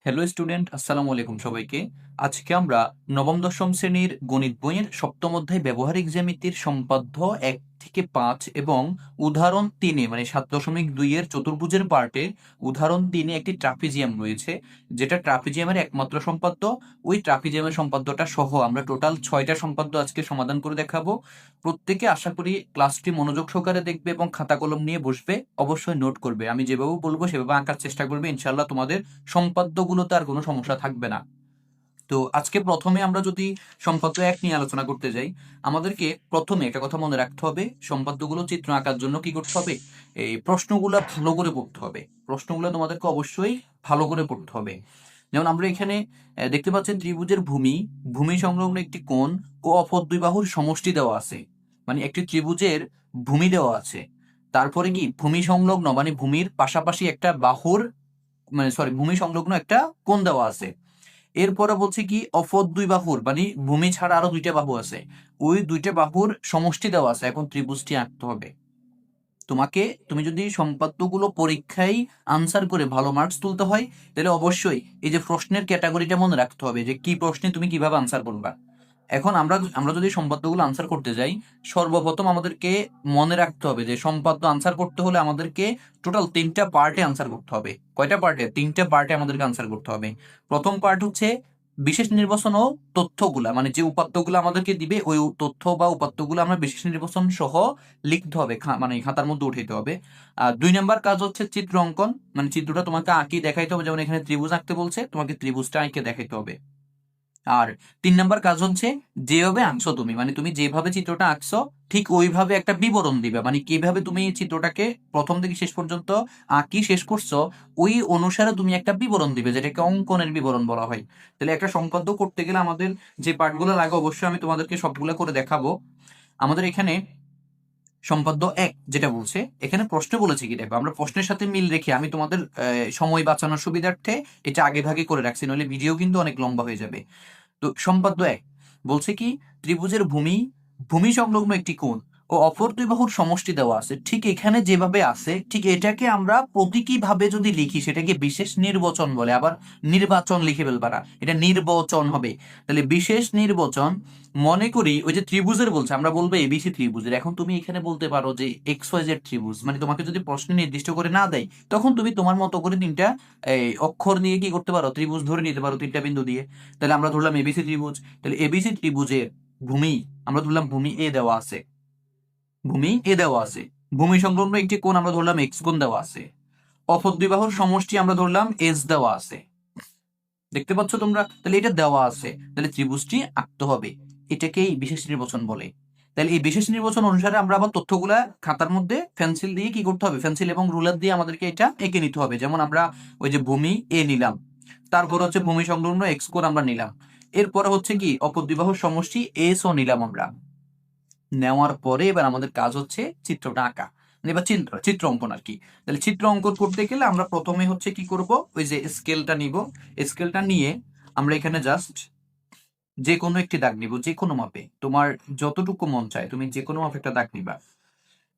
Hello student, আসসালামু আলাইকুম সবাইকে। আজকে আমরা নবম দশম শ্রেণীর গণিত বইয়ের সপ্তম অধ্যায় ব্যবহারিক জ্যামিতির সম্পাদ্য 1 থেকে 5 এবং উদাহরণ 3 মানে 7.2 এর চতুর্ভুজের পার্টে উদাহরণ 3 একটি ট্রাপিজিয়াম রয়েছে, যেটা ট্রাপিজিয়ামের একমাত্র সম্পাদ্য। ওই ট্রাপিজিয়ামের সম্পাদ্যটা সহ আমরা টোটাল 6টা সম্পাদ্য আজকে সমাধান করে দেখাবো। প্রত্যেকে আশা করি ক্লাসটি মনোযোগ সহকারে দেখবে এবং খাতা কলম নিয়ে বসবে, অবশ্যই নোট করবে। আমি যেভাবে বলবো সেভাবে আঁকার চেষ্টা করবে, ইনশাল্লাহ তোমাদের সম্পাদ্যগুলোতে আর কোনো সমস্যা থাকবে না। তো আজকে প্রথমে আমরা যদি সম্পাদ্য 1 নিয়ে আলোচনা করতে যাই, আমাদেরকে প্রথমে একটা কথা মনে রাখতে হবে, সম্পাদ্যগুলো চিত্র আঁকার জন্য কি করতে হবে? এই প্রশ্নগুলো ভালো করে পড়তে হবে। প্রশ্নগুলো তোমাদেরকে অবশ্যই ভালো করে পড়তে হবে। যেমন আমরা এখানে দেখতে পাচ্ছেন ত্রিভুজের ভূমি সংলগ্ন একটি কোণ ও অপর দুই বাহুর সমষ্টি দেওয়া আছে। মানে একটি ত্রিভুজের ভূমি দেওয়া আছে, তারপরে কি ভূমি সংলগ্ন মানে ভূমির পাশাপাশি একটা বাহুর ভূমি সংলগ্ন একটা কোণ দেওয়া আছে। এরপরে বলছে কি অপর দুই বাহুর মানে ভূমি ছাড়া আরো দুইটা বাহু আছে, ওই দুইটা বাহুর সমষ্টি দেওয়া আছে। এখন ত্রিভুজটি আঁকতে হবে তুমি যদি সম্পাদ্যগুলো পরীক্ষায় আনসার করে ভালো মার্কস তুলতে হয়, তাহলে অবশ্যই এই যে প্রশ্নের ক্যাটাগরিটা মনে রাখতে হবে যে কি প্রশ্নে তুমি কিভাবে আনসার করবা। এখন আমরা আমরা যদি সম্পাদ্যগুলো আনসার করতে যাই, সর্বপ্রথম আমাদেরকে মনে রাখতে হবে যে সম্পাদ্য আনসার করতে হলে আমাদেরকে টোটাল 3টা পার্টে আনসার করতে হবে। কয়টা পার্টে? 3টা পার্টে আমাদেরকে আনসার করতে হবে। প্রথম পার্ট হচ্ছে বিশেষ নির্বাচন ও তথ্যগুলা, মানে যে উপাত্তগুলো আমাদেরকে দিবে ওই তথ্য বা উপাত্তগুলো আমরা বিশেষ নির্বাচন সহ লিখতে হবে, মানে খাতার মধ্যে উঠাইতে হবে। আর 2 নম্বর কাজ হচ্ছে চিত্র অঙ্কন, মানে চিত্রটা তোমাকে আঁকি দেখাইতে হবে। যেমন এখানে ত্রিভুজ আঁকতে বলছে, তোমাকে ত্রিভুজটা আঁকে দেখাইতে হবে। আর 3 নম্বর কাজ হচ্ছে যেভাবে আঁকছো তুমি, মানে তুমি যেভাবে চিত্রটা আঁকছো ঠিক ওইভাবে একটা বিবরণ দিবে, মানে কিভাবে তুমি চিত্রটাকে প্রথম থেকে শেষ পর্যন্ত আঁকি শেষ করছো ওই অনুসারে তুমি একটা বিবরণ দিবে, যেটাকে অঙ্কনের বিবরণ বলা হয়। তাহলে একটা সম্পাদ্য করতে গেলে আমাদের যে পার্টগুলো লাগে অবশ্যই আমি তোমাদেরকে সবগুলো করে দেখাবো। আমাদের এখানে সম্পাদ্য 1 যেটা বলছে, এখানে প্রশ্ন বলেছে কি দেখো, আমরা প্রশ্নের সাথে মিল রেখে আমি তোমাদের সময় বাঁচানোর সুবিধার্থে এটা আগে ভাগে করে রাখছি, নইলে ভিডিও কিন্তু অনেক লম্বা হয়ে যাবে। তো সম্পাদ্য 1 বলছে কি ত্রিভুজের ভূমি সংলগ্ন একটি কোণ ও অপর দুই বাহুর সমষ্টি দেওয়া আছে। ঠিক এখানে যেভাবে আছে ঠিক এটাকে আমরা প্রতীকী ভাবে যদি লিখি সেটাকে বিশেষ নির্বাচন বলে। আবার নির্বাচন লিখে ফেলবা না, এটা নির্বাচন হবে। তাহলে বিশেষ নির্বাচন, মনে করি ওই যে ত্রিভুজের বলছে, আমরা বলবো এবিসি ত্রিভুজের। এখন তুমি এখানে বলতে পারো যে এক্স ওয়াই জেড ত্রিভুজ, মানে তোমাকে যদি প্রশ্ন নির্দিষ্ট করে না দেয় তখন তুমি তোমার মতো করে 3টা অক্ষর নিয়ে কি করতে পারো, ত্রিভুজ ধরে নিতে পারো 3টা বিন্দু দিয়ে। তাহলে আমরা ধরলাম এবিসি ত্রিভুজ, তাহলে এবিসি ত্রিভুজের ভূমি আমরা ধরলাম ভূমি এ দেওয়া আছে, ভূমি এ দেওয়া আছে। ভূমি সংলগ্ন একটি কোণ আমরা ধরলাম এক্স কোণ দেওয়া আছে। অপর দুই বাহুর সমষ্টি আমরা ধরলাম এস দেওয়া আছে। দেখতে পাচ্ছ তোমরা? তাহলে এটা দেওয়া আছে, তাহলে ত্রিভুজটি আঁকতে হবে। এটাকেই বিশেষ নির্বাচন বলে। তাহলে এই বিশেষ নির্বাচন অনুসারে আমরা আবার তথ্যগুলা খাতার মধ্যে পেন্সিল দিয়ে কি করতে হবে, পেন্সিল এবং রুলার দিয়ে আমাদেরকে এটা এঁকে নিতে হবে। যেমন আমরা ওই যে ভূমি এ নিলাম, তারপর হচ্ছে ভূমি সংলগ্ন এক্স কোণ আমরা নিলাম, এরপরে হচ্ছে কি অপর দুই বাহুর সমষ্টি এস ও নিলাম আমরা। নেওয়ার পরে এবার আমাদের কাজ হচ্ছে চিত্রটা আঁকা, মানে এবার চিত্র অঙ্কন আর কি। তাহলে চিত্র অঙ্কন করতে গেলে আমরা প্রথমে হচ্ছে কি করব, ওই যে স্কেলটা নিব। স্কেলটা নিয়ে আমরা এখানে জাস্ট যে কোনো একটি দাগ নিব, যে কোনো মাপে তোমার যতটুকু মন চায় তুমি যে কোনো মাপে একটা দাগ নিবা,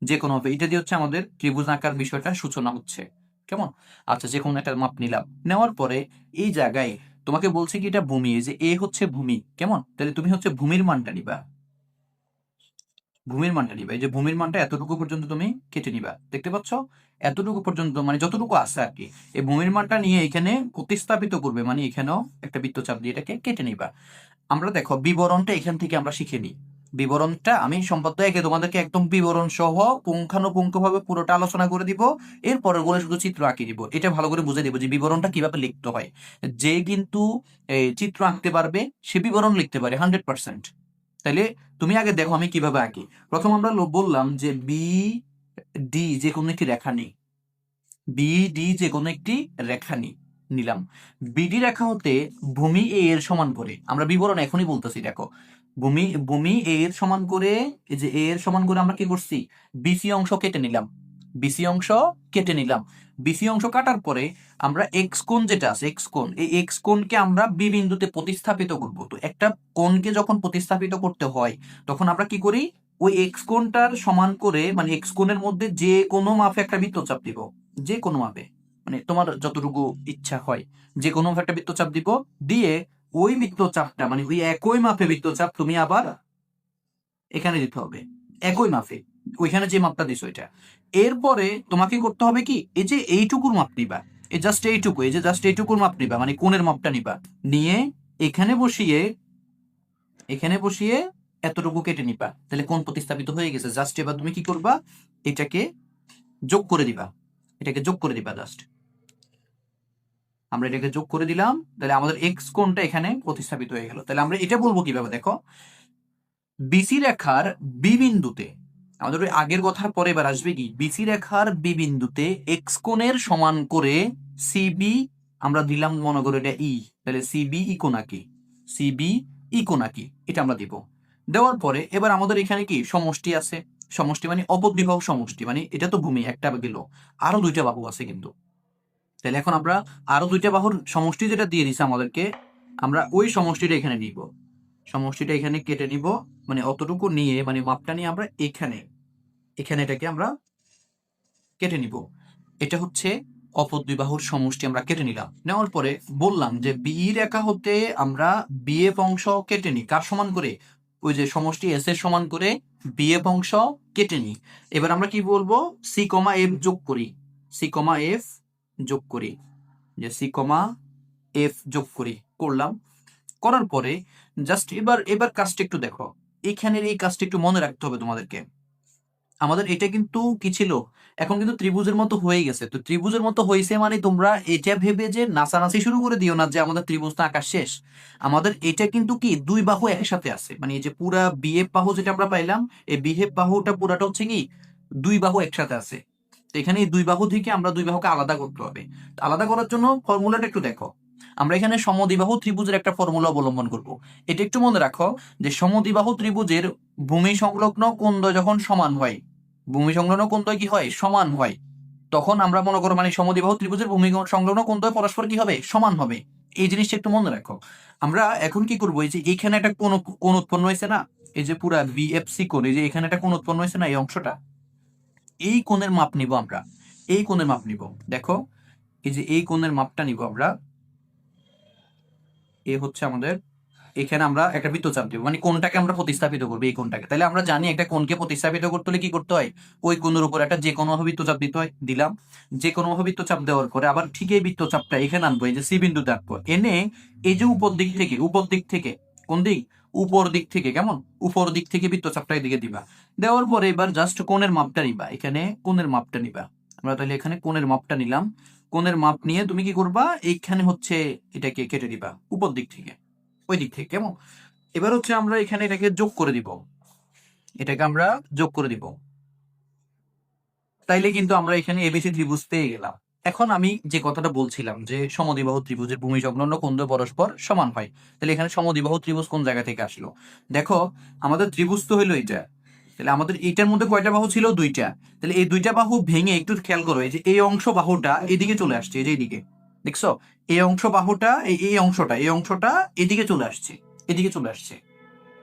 যে কোনো মাপে। এটা দিয়ে হচ্ছে আমাদের ত্রিভুজ আঁকার বিষয়টা সূচনা হচ্ছে। কেমন? আচ্ছা, যে কোনো একটা মাপ নিলাম। নেওয়ার পরে এই জায়গায় তোমাকে বলছে কি এটা ভূমি, এই যে এ হচ্ছে ভূমি। কেমন? তাহলে তুমি হচ্ছে ভূমির মানটা নিবা, ভূমির মানটা নিবা। এই যে ভূমির মানটা এতটুকু পর্যন্ত তুমি কেটে নিবা, দেখতে পাচ্ছ? এতটুকু পর্যন্ত মানে যতটুকু আছে আর কি। এই ভূমির মানটা নিয়ে এখানে প্রতিস্থাপিত করবে, মানে এখানেও একটা বৃত্তচাপ দিয়ে এটাকে কেটে নিবা। আমরা দেখো বিবরণটা এখান থেকে আমরা শিখে নিই। বিবরণটা আমি সম্পাদ্য একে তোমাদেরকে একদম বিবরণ সহ পুঙ্খানুপুঙ্খ ভাবে পুরোটা আলোচনা করে দিব। এরপরের গুলো শুধু চিত্র আঁকি দিব, এটা ভালো করে বুঝে দিব যে বিবরণটা কিভাবে লিখতে হয়। যে কিন্তু এই চিত্র আঁকতে পারবে সে বিবরণ লিখতে পারে 100%। তাইলে তুমি আগে দেখো আমি কিভাবে আঁকি। প্রথম আমরা বললাম যে বি ডি যে কোনো একটি রেখা নিই, বিডি যে কোনো একটি রেখা নিলাম। বিডি রেখা হতে ভূমি এ এর সমান করে, আমরা বিবরণ এখনই বলতেছি দেখো, ভূমি ভূমি এ এর সমান করে, এই যে এ এর সমান করে আমরা কি করছি, বিসি অংশ কেটে নিলাম, বিসি অংশ কেটে নিলাম। বিসি অংশ কাটার পরে আমরা এক্স কোণ যেটা আছে, এক্স কোণ, এই এক্স কোণকে আমরা বি বিন্দুতে প্রতিস্থাপিত করব। তো একটা কোণকে যখন প্রতিস্থাপিত করতে হয় তখন আমরা কি করি, ওই এক্স কোণটার সমান করে, মানে এক্স কোণের মধ্যে যে কোনো মাপে একটা বৃত্তচাপ দিব, যে কোনো মাপে। মানে তোমার যতটুকু ইচ্ছা হয় যে কোনো একটা বৃত্তচাপ দিব, দিয়ে ওই বৃত্তচাপটা মানে ওই একই মাপে বৃত্তচাপ তুমি আবার এখানে দিতে হবে, একই মাপে ওইখানে যে মাপটা দিছো এটা। এরপরে তোমাকে করতে হবে কি, এই যে এইটুকুর মাপ নিবা, এই জাস্ট এইটুকু, এই যে জাস্ট এইটুকুর মাপ নিবা, মানে কোণের মাপটা নিবা, নিয়ে এখানে বসিয়ে, এখানে বসিয়ে এতটুকু কেটে নিবা, তাহলে কোণ প্রতিস্থাপিত হয়ে গেছে। জাস্ট এবার তুমি কি করবা, এটাকে যোগ করে দিবা, এটাকে যোগ করে দিবা জাস্ট। আমরা এটাকে যোগ করে দিলাম, তাহলে আমাদের এক্স কোণটা এখানে প্রতিস্থাপিত হয়ে গেল। তাহলে আমরা এটা বলবো কিভাবে, দেখো বিসি রেখার বি বিন্দুতে, আমাদের ওই আগের কথার পরে এবার আসবে কি, বিসি রেখার বি বিন্দুতে এক্স কোণের সমান করে সিবি আমরা দিলাম, মনে করো এটা ই, তাহলে সিবি ই কোণাকি, সিবি ই কোণাকি এটা আমরা দিব। দেওয়ার পরে এবার আমাদের এখানে কি সমষ্টি আছে, সমষ্টি মানে অপদ্বিবাহু সমষ্টি, মানে এটা তো ভূমি একটা গেল, আরো দুইটা বাহু আছে কিন্তু। তাহলে এখন আমরা আরো দুইটা বাহুর সমষ্টি যেটা দিয়ে দিছে আমাদেরকে, আমরা ওই সমষ্টিটা এখানে নিব, সমষ্টিটা এখানে কেটে নিব, মানে অতটুকু নিয়ে মানে মাপটা নিয়ে আমরা এখানে, এখানে এটাকে আমরা কেটে নিব। এটা হচ্ছে অপদ্বিবাহুর সমষ্টি আমরা কেটে নিলাম। নেওয়ার পরে বললাম যে বি রেখা হতে আমরা বিএফ অংশ কেটে নিই, কার সমান করে, ওই যে সমষ্টি এস এর সমান করে বিএফ অংশ কেটে নিই। এবার আমরা কি বলবো, সি কমা এফ যোগ করি, সি কমা এফ যোগ করি, যে সি কমা এফ যোগ করি, করলাম। করার পরে জাস্ট এবার এবার কাজটা একটু দেখো, এখানের এই কাজটা একটু মনে রাখতে হবে তোমাদেরকে। আমাদের এটা কিন্তু কি ছিল, এখন কিন্তু ত্রিভুজের মতো হয়ে গেছে। তো ত্রিভুজের মতো হয়েছে মানে তোমরা এটা ভেবে যে নাচানাচি শুরু করে দিও না যে আমাদের ত্রিভুজ তো আঁকা শেষ। আমাদের এটা কিন্তু কি দুই বাহু একসাথে আছে, মানে এই যে পুরা বিএফ বাহু যেটা আমরা পাইলাম, এই বিএফ বাহুটা পুরাটা হচ্ছে কি দুই বাহু একসাথে আছে। তো এখানে এই দুই বাহু থেকে আমরা দুই বাহুকে আলাদা করতে হবে। তো আলাদা করার জন্য ফর্মুলাটা একটু দেখো, আমরা এখানে সমদ্বিবাহু ত্রিভুজের একটা ফর্মুলা অবলম্বন করব। এটা একটু মনে রাখো যে সমদ্বিবাহু ত্রিভুজের ভূমি সংলগ্ন কোণদ্বয় যখন সমান হয়, ভূমি সংলগ্ন কোণদ্বয় কি হয়, সমান হয়, তখন আমরা মনে করো মানে সমদ্বিবাহু ত্রিভুজের ভূমি সংলগ্ন কোণদ্বয় পরস্পর কি হবে, সমান হবে। এই জিনিসটা একটু মনে রাখো। আমরা এখন কি করবো, এই যে এখানে একটা কোণ উৎপন্ন হয়েছে না, এই যে পুরা বিএফসি কোণ, এই যে এখানে একটা কোণ উৎপন্ন হয়েছে না এই অংশটা, এই কোণের মাপ নিব আমরা, এই কোণের মাপ নিব। দেখো এই যে এই কোণের মাপটা নিব আমরা, এ হচ্ছে আমাদের, এখানে আমরা একটা বৃত্তচাপ দেবো, মানে কোণটাকে আমরা প্রতিস্থাপিত করবো এই কোণটাকে। তাহলে আমরা জানি একটা কোণকে প্রতিস্থাপিত করতে হলে কি করতে হয়, ওই কোণের উপর একটা যে কোনো বৃত্তচাপ দিতে হয়, দিলাম। যে কোনো বৃত্তচাপ দেওয়ার পরে আবার ঠিক এই বৃত্তচাপটা এখানে আনবো, এই যে সি বিন্দুতে আনবো, এনে এই যে উপর দিক থেকে, উপর দিক থেকে, কোন দিক, উপর দিক থেকে, কেমন উপর দিক থেকে বৃত্তচাপটা এদিকে দিবা। দেওয়ার পরে এবার জাস্ট কোণের মাপটা নিবা, এখানে কোণের মাপটা নিবা। আমরা তাহলে এখানে কোণের মাপটা নিলাম, কোণের মাপ নিয়ে তুমি কি করবা, এইখানে হচ্ছে এটাকে কেটে দিবা উপর দিক থেকে, ওই দিক থেকে, কেমন। এবার হচ্ছে আমরা এখানে এটাকে যোগ করে দিব, এটাকে আমরা যোগ করে দিব, তাইলে কিন্তু আমরা এখানে এবিসি ত্রিভুজ পেয়ে গেলাম। এখন আমি যে কথাটা বলছিলাম যে সমদ্বিবাহু ত্রিভুজের ভূমি সংলগ্ন কোণদ্বয় পরস্পর সমান হয়, তাহলে এখানে সমদ্বিবাহু ত্রিভুজ কোন জায়গা থেকে আসলো, দেখো আমাদের ত্রিভুজ তো হইলো এটা, তাহলে আমাদের এইটার মধ্যে কয়টা বাহু ছিল, দুইটা। তাহলে এই দুইটা বাহু ভেঙে একটু খেয়াল করো, এই যে এই অংশ বাহুটা এদিকে চলে আসছে, এই যে এইদিকে, দেখছো এই অংশ বাহুটা, এই অংশটা, এই অংশটা এদিকে চলে আসছে, এদিকে চলে আসছে।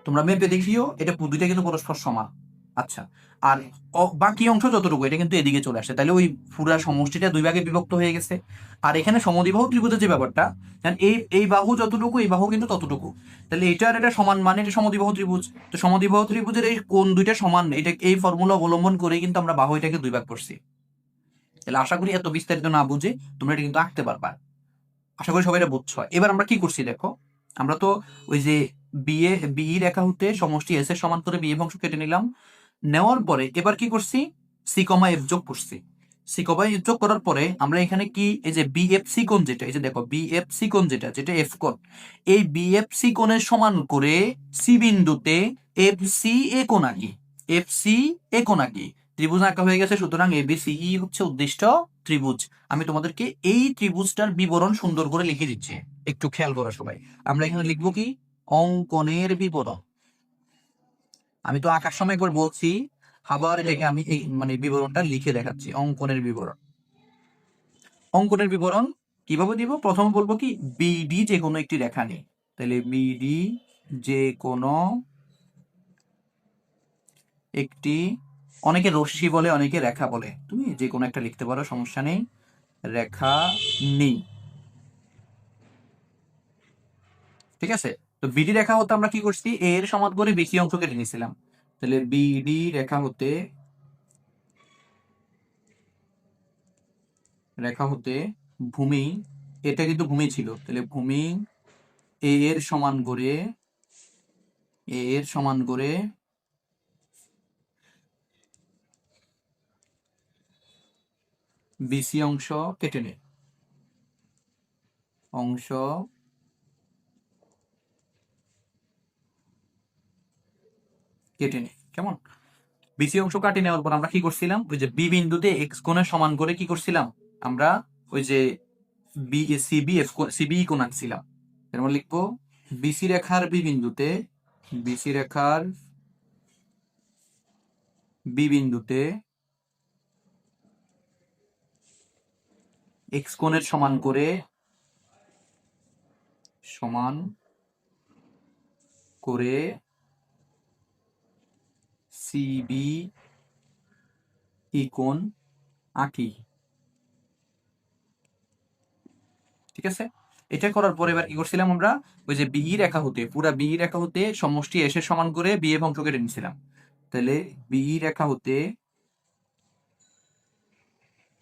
তোমরা মেপে দেখিও এটা দুইটা কিন্তু পরস্পর সমান। আচ্ছা, আর বাকি অংশ যতটুকু এটা কিন্তু এদিকে চলে আসছে, তাহলে ওই পুরা সমষ্টিটা দুই ভাগে বিভক্ত হয়ে গেছে। আর এখানে সমদ্বিবাহু ত্রিভুজের যে ব্যাপারটা, এই এই বাহু যতটুকু, এই বাহু কিন্তু ততটুকু, তাহলে এটা আর এটা সমান, মানে এটা সমদ্বিবাহু ত্রিভুজ। তো সমদ্বিবাহু ত্রিভুজের এই কোণ দুইটা সমান, এটা এই ফর্মুলা অবলম্বন করে কিন্তু আমরা বাহু এটাকে দুই ভাগ করছি। তাহলে আশা করি এত বিস্তারিত না বুঝে তোমরা এটা কিন্তু আঁকতে পারবা, আশা করি সবাই এটা বুঝছো। এবার আমরা কি করছি দেখো, আমরা তো ওই যে বিই রেখা হতে সমষ্টি এস এর সমান করে বিএফ অংশ কেটে নিলাম। নেওয়ার পরে এবার কি করছি, সি কমা এফ যোগ করছি। সি কমা এফ যোগ করার পরে আমরা এখানে কি, এই যে বিএফসি কোণ যেটা, এই যে দেখো বিএফসি কোণ যেটা, যেটা এফ কোণ, এই বিএফসি কোণের সমান করে সি বিন্দুতে এফ সি এ কোণ আঁকি, এফ সি এ কোণ আঁকি। ত্রিভুজ আঁকা হয়ে গেছে, সুতরাং এবিসিই হচ্ছে উদ্দিষ্ট ত্রিভুজ। আমি তোমাদেরকে এই ত্রিভুজটার বিবরণ সুন্দর করে লিখে দিচ্ছি, একটু খেয়াল করো সবাই। আমরা এখানে লিখবো কি, অঙ্কনের বিবরণ। আমি তো আঁকার সময় একবার বলছি, আবার এটাকে আমি এই মানে বিবরণটা লিখে দেখাচ্ছি, অঙ্কনের বিবরণ। অঙ্কনের বিবরণ কিভাবে দিব, প্রথম বলবো কি, বিডি যে কোনো একটি রেখা নেই, তাহলে বিডি যে কোনো একটি, অনেকে রশ্মি বলে অনেকে রেখা বলে, তুমি যে কোনো একটা লিখতে পারো, সমস্যা নেই। রেখা নেই। ঠিক আছে, তো বিডি রেখা হতে আমরা কি করছি, এ এর সমান করে বেশি অংশ কেটে নিয়েছিলাম। তাহলে বিডি রেখা হতে ভূমি, এটা কিন্তু ভূমি ছিল, তাহলে ভূমি এ এর সমান করে, এ এর সমান করে বিসি অংশ কেটে নে, অংশ কেটে নে। কেমন? বিসি অংশ কাটে নেওয়ার পর আমরা কি করছিলাম, ওই যে বি বিন্দুতে এক্স কোণের সমান করে কি করছিলাম আমরা, ওই যে বি সিবি এফ সিবি কোণ আঁকছিলাম। এর মানে লিখবো বিসি রেখার বি বিন্দুতে, বিসি রেখার বি বিন্দুতে এক্স কোণের সমান করে, সমান করে সিবি কোণ আঁকি। ঠিক আছে, এটা করার পরে এবার কি করছিলাম আমরা, ওই যে বিই রেখা হতে, পুরা বিই রেখা হতে সমষ্টি এসে সমান করে বিএফ অংশ কেটে নিয়েছিলাম। তাহলে বিই রেখা হতে,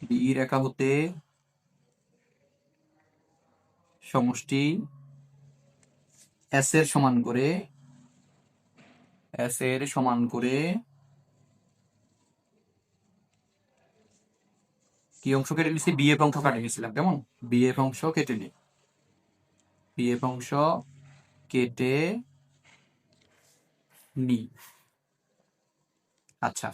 বিই রেখা হতে সমষ্টি এস এর সমান করে, এস এর সমান করে কি অংশ কেটে নিয়েছি, বিএফ অংশ কেটে নিয়েছিলাম। কেমন? বিএফ অংশ কেটে নি, বিএফ অংশ কেটে নি। আচ্ছা,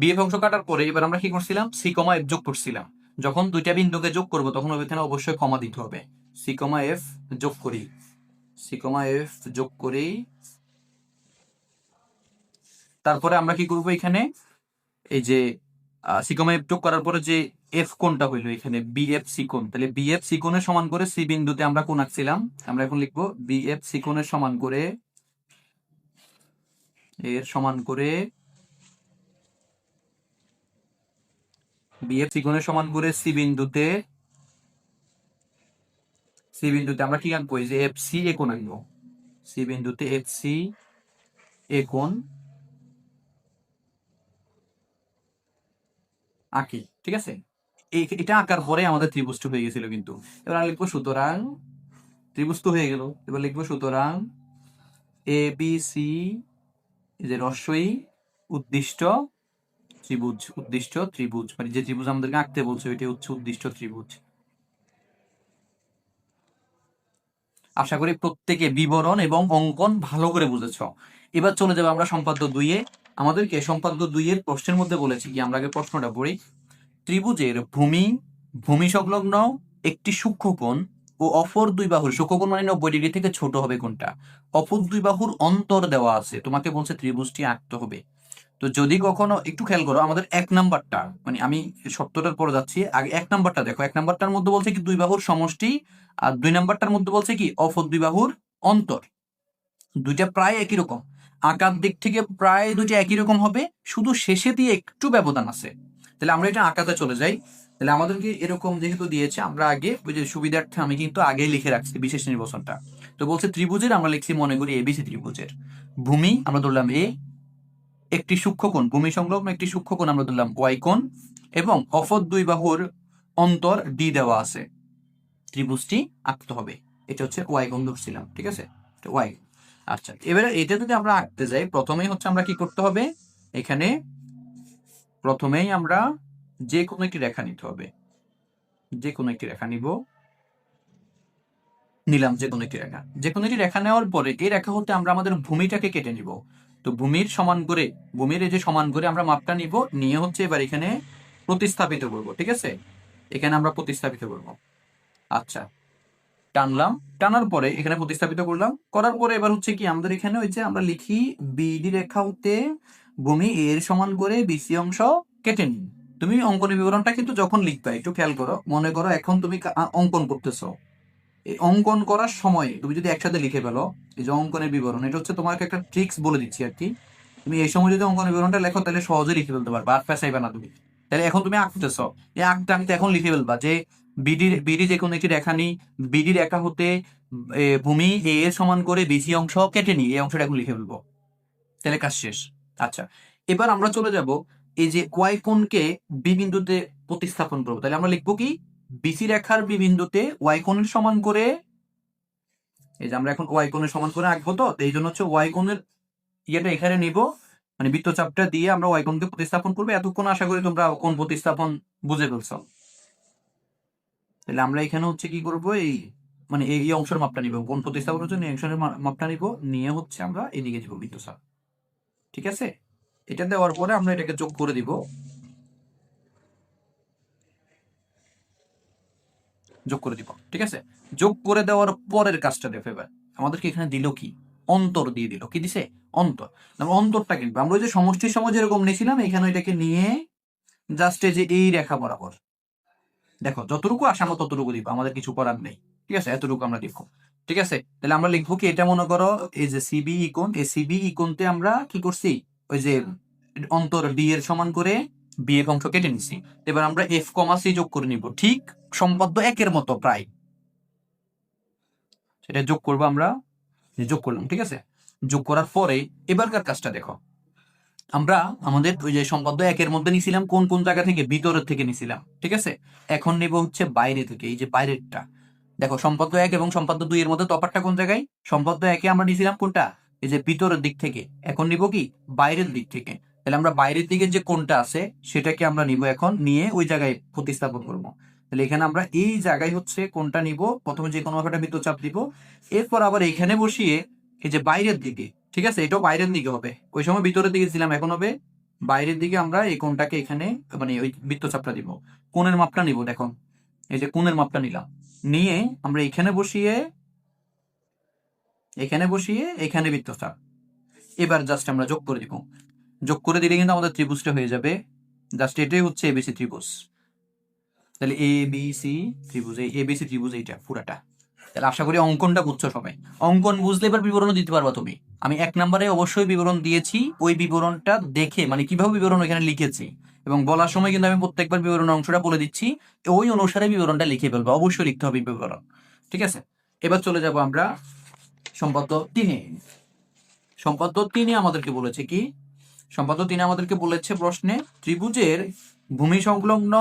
বিএফ অংশ কাটার পরে এবার আমরা কি করছিলাম, সি কমা এফ যোগ করছিলাম। যখন দুইটা বিন্দুকে যোগ করব তখন ওইখানে অবশ্যই কমা দিতে হবে। সি কমা এফ যোগ করি, সি কমা এফ যোগ করি। তারপরে আমরা কি করব, এখানে এই যে সি কমা এফ যোগ করার পরে যে এফ কোণটা হইলো এখানে বিএফ সি কোণ, তাহলে বিএফ সি কোণের সমান করে সি বিন্দুতে আমরা কোণ আঁকছিলাম, আমরা এখন লিখবো বিএফ সি কোণের সমান করে, এর সমান করে বিএফ সি কোণের সমান করে সি বিন্দুতে, সি বিন্দুতে আমরা কি আঁকবো, এই যে এফ সি এ কোণ আঁকবো, সি বিন্দুতে এফ সি এ কোণ আঁকি। ঠিক আছে, এটা আঁকার পরে আমাদের ত্রিভুজটা হয়ে গেছিল কিন্তু। এবার আমরা লিখবো সুতরাং, ত্রিভুজ তো হয়ে গেল, এবার লিখবো সুতরাং এ বি সি, যে রস্বই উদ্দিষ্ট ত্রিভুজ, উদ্দিষ্ট ত্রিভুজ মানে যে ত্রিভুজ আমাদেরকে আঁকতে বলছে ওইটা হচ্ছে উদ্দিষ্ট ত্রিভুজ। আশা করি প্রত্যেকে বিবরণ এবং অঙ্কন ভালো করে বুঝেছ। এবার চলে যাবো আমরা সম্পাদ্য 2-এ। আমাদেরকে সম্পাদ্য 2-এর প্রশ্নের মধ্যে বলেছি কি, আমরা আগে প্রশ্নটা পড়ি। ত্রিভুজের ভূমি, ভূমি সংলগ্ন একটি সূক্ষ্মকোণ ও অপর দুই বাহুর, সূক্ষ্মকোণ মানে 90 ডিগ্রি থেকে ছোট হবে কোনটা, অপর দুই বাহুর অন্তর দেওয়া আছে, তোমাকে বলছে ত্রিভুজটি আঁকতে হবে। তো যদি কখনো একটু খেয়াল করো, আমাদের 1 নাম্বারটা, মানে আমি সত্যটার পরে যাচ্ছি, আগে 1 নাম্বারটা দেখো। 1 নাম্বারটার মধ্যে বলছে কি দুই বাহুর সমষ্টি, আর 2 নাম্বারটার মধ্যে বলছে কি অপর দুই বাহুর অন্তর। দুইটা প্রায় একই রকম, আকার দিক থেকে প্রায় দুইটা একই রকম হবে, শুধু শেষে দিয়ে একটু ব্যবধান আছে। তাহলে আমরা এটা আঁকাতে চলে যাই। তাহলে আমাদেরকে এরকম যেহেতু দিয়েছে, আমরা আগে ওই যে সুবিধার্থে আমি কিন্তু আগেই লিখে রাখছি বিশেষ নির্বাচনটা। তো বলছে ত্রিভুজের, আমরা লিখছি মনে করি এবিসি ত্রিভুজের ভূমি আমরা ধরলাম এ, একটি সূক্ষ্মকোণ, ভূমি সংলগ্ন একটি সূক্ষ্মকোণ আমরা ধরলাম ওয়াই কোণ, এবং অপর দুই বাহুর অন্তর ডি দেওয়া আছে, ত্রিভুজটি আঁকতে হবে। এটা হচ্ছে ওয়াই কোণ ধরছিলাম। ঠিক আছে, ওয়াই। আচ্ছা, এবারে এটা যদি আমরা আঁকতে যাই, প্রথমেই হচ্ছে আমরা কি করতে হবে, এখানে প্রথমেই আমরা যে কোনো একটি রেখা নিতে হবে, যে কোনো একটি রেখা নিব, নিলাম যে কোনো একটি রেখা। যে কোনো একটি রেখা নেওয়ার পরে এই রেখা হতে আমরা আমাদের ভূমিটাকে কেটে নিব। তো ভূমির সমান করে, ভূমির এই যে সমান করে আমরা মাপটা নিব, নিয়ে হচ্ছে এবার এখানে প্রতিস্থাপিত করব। ঠিক আছে, এখানে আমরা প্রতিস্থাপিত করব। আচ্ছা, টানলাম, টানার পরে এখানে প্রতিস্থাপিত করলাম, করার পরে এবার হচ্ছে কি আমাদের এখানে ওই যে আমরা লিখি বিডি রেখা হতে ভূমি এর সমান করে বিসি অংশ কেটে নিন। তুমি অঙ্কনের বিবরণটা কিন্তু যখন লিখবা একটু খেয়াল করো, মনে করো এখন তুমি অঙ্কন করতেছো, এই অঙ্কন করার সময় তুমি যদি একসাথে লিখে ফেলো, এই যে অঙ্কনের বিবরণ, এটা হচ্ছে তোমাকে একটা ট্রিক্স বলে দিচ্ছি আর কি। তুমি এই সময় যদি অঙ্কনের বিবরণটা লেখো তাহলে সহজে লিখে ফেলতে পারবা, আর ফেসাইবা না তুমি। তাহলে এখন তুমি আঁকতেছো, এই আঁকতে আঁকতে এখন লিখে ফেলবা যে বিডি যে কোনো একটি রেখা নিই, বিডি রেখা হতে ভূমি এ এর সমান করে বিসি অংশ কেটে নিই, এই অংশটা এখন লিখে ফেলবো, তাহলে কাজ শেষ। আচ্ছা, এবার আমরা চলে যাব এই যে ওয়াই কোণকে বি বিন্দুতে প্রতিস্থাপন করবো। তাহলে আমরা লিখবো কি, বিসি রেখার বি বিন্দুতে ওয়াই কোণের সমান করে, এই যে আমরা এখন ওয়াই কোণের সমান করে আঁকবো, তো এই জন্য হচ্ছে ওয়াই কোণের ইয়েটা এখানে নিব, মানে বৃত্তচাপটা দিয়ে আমরা ওয়াই কোণকে প্রতিস্থাপন করবো। এতক্ষণ আশা করি তোমরা কোণ প্রতিস্থাপন বুঝে ফেলছো। তাহলে আমরা এখানে হচ্ছে কি করব, এই মানে এই অংশের মাপটা নিব, কোণ প্রতিস্থাপনের জন্য এই অংশের মাপটা নিব, নিয়ে হচ্ছে আমরা এদিকে দিব বৃত্তচাপ। ঠিক আছে, এটা দেওয়ার পরে আমরা এটাকে যোগ করে দিব, যোগ করে দিব। ঠিক আছে, যোগ করে দেওয়ার পরের কাজটা দেখো এবার আমাদেরকে এখানে দিল কি, অন্তর দিয়ে দিল, কি দিছে, অন্তর। অন্তরটা কিন্তু আমরা ওই যে সমষ্টির সময় যেরকম নিয়েছিলাম, এখানে এটাকে নিয়ে জাস্ট এই যে এই রেখা বরাবর, দেখো যতটুকু আসে আমরা ততটুকু দিব, আমাদের কিছু করার নেই। ঠিক আছে, এতটুকু আমরা লিখবো। ঠিক আছে, তাহলে আমরা লিখবো কি, এটা মনে করো এই যে সিবি ইকোণ, এই সিবি ইকোণতে আমরা কি করছি, ওই যে অন্তর ডি এর সমান করে বি এর অংশ কেটে নিছি। এবার আমরা এফ কমা সি যোগ করে নিব, ঠিক সম্পাদ্য একের মতো প্রায়, সেটা যোগ করবো আমরা, যোগ করলাম। ঠিক আছে, যোগ করার পরে এবারকার কাজটা দেখো, আমরা আমাদের ওই যে সম্পাদ্য একের মধ্যে নিছিলাম কোন কোন জায়গা থেকে, ভিতরের থেকে নিছিলাম। ঠিক আছে, এখন নিব হচ্ছে বাইরে থেকে, এই যে বাইরেরটা। দেখো সম্পাদ্য এক এবং সম্পাদ্য দুই এর মধ্যে তফাৎটা কোন জায়গায়, সম্পাদ্য একে আমরা নিছিলাম কোনটা, এই যে ভিতরের দিক থেকে, এখন নিব কি বাইরের দিক থেকে। তাহলে আমরা বাইরের দিকে যে কোনটা আছে সেটাকে আমরা নিব, এখন নিয়ে ওই জায়গায় প্রতিস্থাপন করবো। তাহলে এখানে আমরা এই জায়গায় হচ্ছে কোনটা নিব, প্রথমে যে কোনো একটা বৃত্তচাপ দিব, এরপর আবার এখানে বসিয়ে এই যে বাইরের দিকে, ঠিক আছে, এটাও বাইরের দিকে হবে, ওই সময় ভিতরের দিকে ছিলাম, এখন হবে বাইরের দিকে। আমরা এই কোণটাকে এখানে মানে ওই বৃত্তচাপটা দিব, কোণের মাপটা নিব, দেখো এই যে কোণের মাপটা নিলাম, নিয়ে আমরা এখানে বসিয়ে, এখানে বসিয়ে এখানে বৃত্তচাপ। এবার জাস্ট আমরা যোগ করে দিব, যোগ করে দিলে কিন্তু আমাদের ত্রিভুজটা হয়ে যাবে। জাস্ট এটাই হচ্ছে এবিসি ত্রিভুজ। তাহলে এ বি সি ত্রিভুজ, এই এবিসি ত্রিভুজ এইটা পুরাটা। তাহলে আশা করি অঙ্কনটা বুঝছো সবাই, অঙ্কন বুঝলে এবার বিবরণও দিতে পারবা তুমি। আমি 1 নম্বরে অবশ্যই বিবরণ দিয়েছি, ওই বিবরণটা দেখে মানে কিভাবে বিবরণ এখানে লিখেছি, এবং বলার সময় কিন্তু আমি প্রত্যেকবার বিবরণ অংশটা বলে দিচ্ছি, ওই অনুসারে বিবরণটা লিখে ফেলবো, অবশ্যই লিখতে হবে বিবরণ। ঠিক আছে, এবার চলে যাব আমরা সম্পাদ্য 3-এ। সম্পাদ্য 3-এ আমাদেরকে বলেছে কি, সম্পাদ্য 3-এ আমাদেরকে বলেছে প্রশ্নে, ত্রিভুজের ভূমি সংলগ্ন